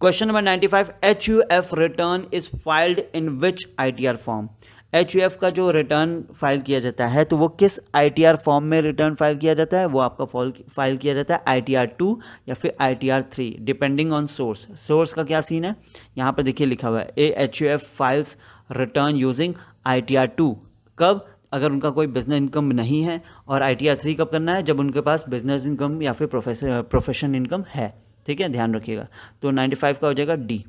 Speaker 1: Question number 95, HUF return is filed in which ITR form. HUF का जो रिटर्न फाइल किया जाता है तो वो किस ITR फॉर्म में रिटर्न फाइल किया जाता है, वो आपका फाइल किया जाता है ITR 2 या फिर ITR 3 depending on source. Source का क्या सीन है, यहाँ पर देखिए लिखा हुआ है HUF files return using ITR 2 कब, अगर उनका कोई बिजनेस इनकम नहीं है, और ITR 3 कब करना है, जब उनके पास बिजनेस इनकम या फिर प्रोफेशन इनकम है, ठीक है, ध्यान रखिएगा। तो 95 का हो जाएगा D.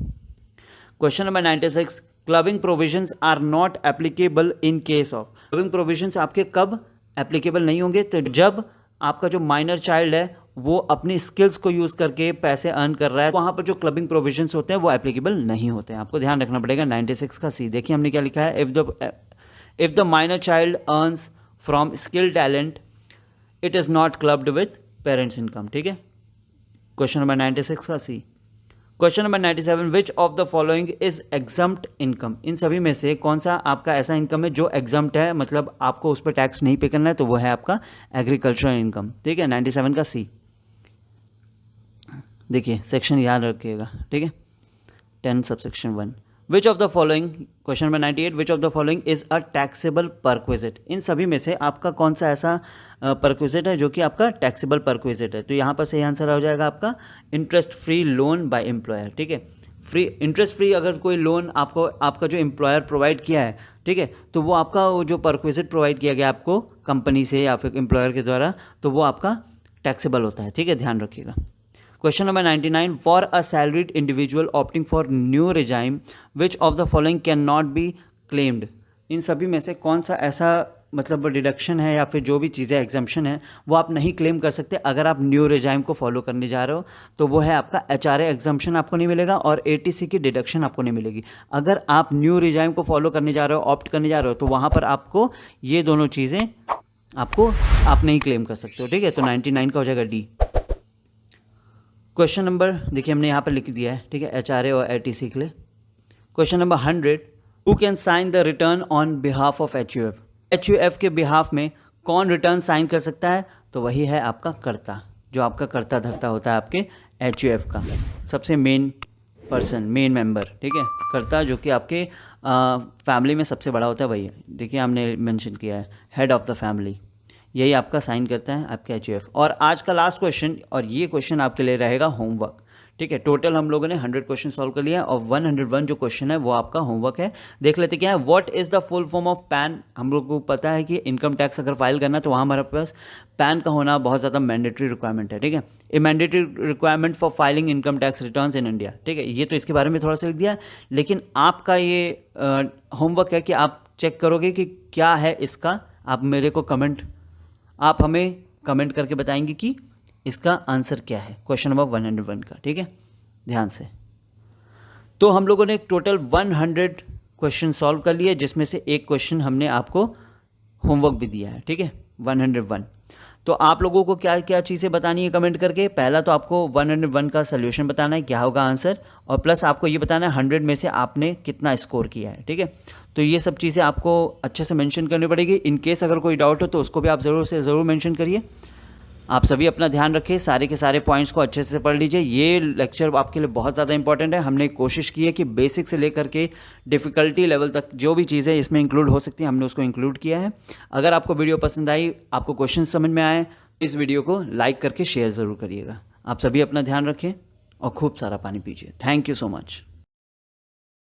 Speaker 1: Question number 96, clubbing provisions are not applicable in case of. Clubbing provisions आपके कब एप्लीकेबल नहीं होंगे, तो जब आपका जो माइनर चाइल्ड है वो अपनी स्किल्स को यूज़ करके पैसे अर्न कर रहा है, वहाँ पर जो क्लबिंग प्रोविजंस होते हैं वो एप्लीकेबल नहीं होते हैं, आपको ध्यान रखना पड़ेगा। 96 का सी देखिए हमने क्या लिखा है, if the minor child earns from skill talent it is not clubbed with parents income, ठीक है। क्वेश्चन नंबर 96 का C. Question number 97, which of the following is exempt income. इन सभी में से कौन सा आपका ऐसा इनकम है जो एग्जम्प्ट है, मतलब आपको उस पर टैक्स नहीं पे करना है, तो वो है आपका एग्रीकल्चरल इनकम, ठीक है। 97 का सी। देखिए सेक्शन याद रखिएगा, ठीक है, 10 subsection 1। Which of the following, question number 98, which of the following is a taxable perquisite. इन सभी में से आपका कौन सा ऐसा परक्विजिट है जो कि आपका टैक्सेबल परक्विजिट है, तो यहाँ पर सही आंसर हो जाएगा आपका interest free loan by employer, ठीक है। फ्री इंटरेस्ट फ्री अगर कोई लोन आपको आपका जो एम्प्लॉयर प्रोवाइड किया है, ठीक है, तो वो आपका वो जो परक्विजिट प्रोवाइड किया गया आपको कंपनी से या फिर एम्प्लॉयर के द्वारा, तो वो आपका टैक्सेबल होता है, ठीक है, ध्यान रखिएगा। Question number 99, for a salaried individual opting for new regime which of the following can not be claimed. इन सभी में से कौन सा ऐसा मतलब डिडक्शन है या फिर जो भी चीज़ें एग्जम्पशन है वो आप नहीं क्लेम कर सकते अगर आप न्यू रिजाइम को फॉलो करने जा रहे हो, तो वो है आपका HRA एग्जम्पशन आपको नहीं मिलेगा और ATC की डिडक्शन आपको नहीं मिलेगी। अगर आप न्यू रिजाइम को फॉलो करने जा रहे हो, ऑप्ट करने जा रहे हो, तो वहाँ पर आपको ये दोनों चीज़ें आप नहीं क्लेम कर सकते हो, ठीक है। तो 99 का हो जाएगा डी। क्वेश्चन नंबर देखिए हमने यहाँ पर लिख दिया है, ठीक है, HRA और ATC के लिए। Question number 100, who can sign the return on behalf of HUF। HUF के बिहाफ में कौन रिटर्न साइन कर सकता है, तो वही है आपका कर्ता, जो आपका कर्ता धर्ता होता है आपके HUF का सबसे मेन पर्सन, मेन मेंबर, ठीक है, कर्ता जो कि आपके फैमिली में सबसे बड़ा होता है वही है। देखिए हमने मेंशन किया है हेड ऑफ द फैमिली, यही आपका साइन करता है आपके HUF। और आज का लास्ट क्वेश्चन, और ये क्वेश्चन आपके लिए रहेगा होमवर्क, ठीक है। टोटल हम लोगों ने 100 क्वेश्चन सॉल्व कर लिया है और 101 जो क्वेश्चन है वो आपका होमवर्क है। देख लेते क्या है, what is the full form of pan. हम लोग को पता है कि इनकम टैक्स अगर फाइल करना है तो वहाँ हमारे पास पैन का होना बहुत ज़्यादा मैंडेटरी रिक्वायरमेंट है, ठीक है। ए mandatory requirement for filing income tax returns in India, ठीक है। ये तो इसके बारे में थोड़ा सा लिख दिया, लेकिन आपका ये होमवर्क है कि आप चेक करोगे कि क्या है इसका। आप मेरे को आप हमें कमेंट करके बताएंगे कि इसका आंसर क्या है क्वेश्चन नंबर 101 का, ठीक है। ध्यान से। तो हम लोगों ने टोटल 100 क्वेश्चन सॉल्व कर लिए, जिसमें से एक क्वेश्चन हमने आपको होमवर्क भी दिया है, ठीक है। 101। तो आप लोगों को क्या क्या चीज़ें बतानी है कमेंट करके। पहला तो आपको 101 का सोल्यूशन बताना है, क्या होगा आंसर, और प्लस आपको ये बताना है 100 में से आपने कितना स्कोर किया है, ठीक है। तो ये सब चीज़ें आपको अच्छे से मेंशन करनी पड़ेगी। इन केस अगर कोई डाउट हो तो उसको भी आप ज़रूर से ज़रूर मेंशन करिए। आप सभी अपना ध्यान रखें, सारे के सारे पॉइंट्स को अच्छे से पढ़ लीजिए। ये लेक्चर आपके लिए बहुत ज़्यादा इंपॉर्टेंट है। हमने कोशिश की है कि बेसिक से लेकर के डिफ़िकल्टी लेवल तक जो भी चीज़ें इसमें इंक्लूड हो सकती हैं हमने उसको इंक्लूड किया है। अगर आपको वीडियो पसंद आई, आपको क्वेश्चन समझ में आए, इस वीडियो को लाइक करके शेयर ज़रूर करिएगा। आप सभी अपना ध्यान रखें और खूब सारा पानी पीजिए। Thank you so much.